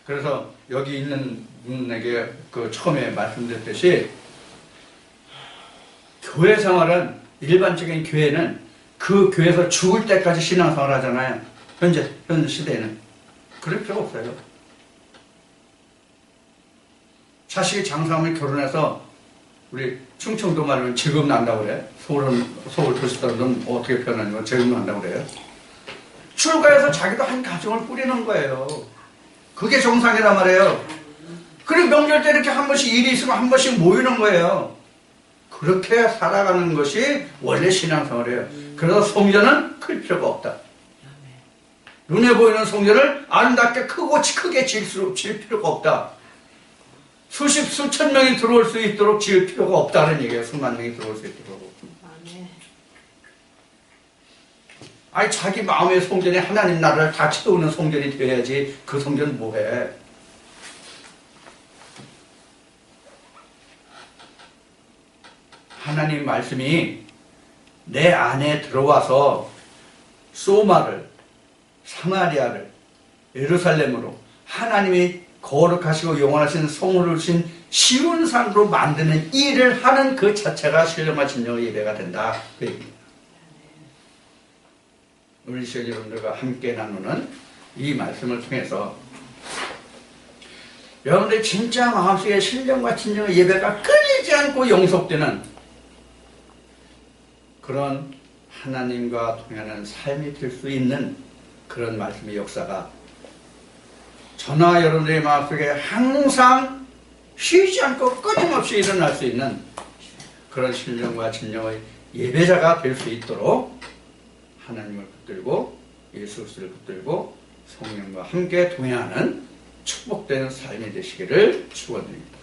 그래서 여기 있는 분에게 처음에 말씀드렸듯이 교회 생활은, 일반적인 교회는 그 교회에서 죽을 때까지 신앙생활 하잖아요. 현재 시대에는. 그럴 필요가 없어요. 자식이 장사하면 결혼해서 우리 충청도 말하면 재금 난다고 그래. 서울 도시사람들은 어떻게 표현하냐면 재금 난다고 그래요. 출가해서 자기도 한 가정을 꾸리는 거예요. 그게 정상이란 말이에요. 그리고 명절 때 이렇게 한 번씩 일이 있으면 한 번씩 모이는 거예요. 그렇게 살아가는 것이 원래 신앙생활이에요. 그래서 성전은 클 필요가 없다. 눈에 보이는 성전을 아름답게 크게 질 필요가 없다. 수천 명이 들어올 수 있도록 지을 필요가 없다는 얘기예요. 수만 명이 들어올 수 있도록. 아니 자기 마음의 성전이 하나님 나라를 다 채우는 성전이 되어야지. 그 성전 뭐해? 하나님 말씀이 내 안에 들어와서 소마를, 사마리아를, 예루살렘으로 하나님이 거룩하시고 영원하신 성을 주신 쉬운 삶으로 만드는 일을 하는 그 자체가 신령과 진정의 예배가 된다. 그 얘기입니다. 우리 시청자 여러분들과 함께 나누는 이 말씀을 통해서 여러분들 진짜 마음속에 신령과 진정의 예배가 끊이지 않고 영속되는 그런 하나님과 동행하는 삶이 될 수 있는 그런 말씀의 역사가 저나 여러분들의 마음속에 항상 쉬지 않고 끊임없이 일어날 수 있는 그런 신령과 진정의 예배자가 될 수 있도록 하나님을 붙들고 예수 그리스도를 붙들고 성령과 함께 동행하는 축복된 삶이 되시기를 축원드립니다.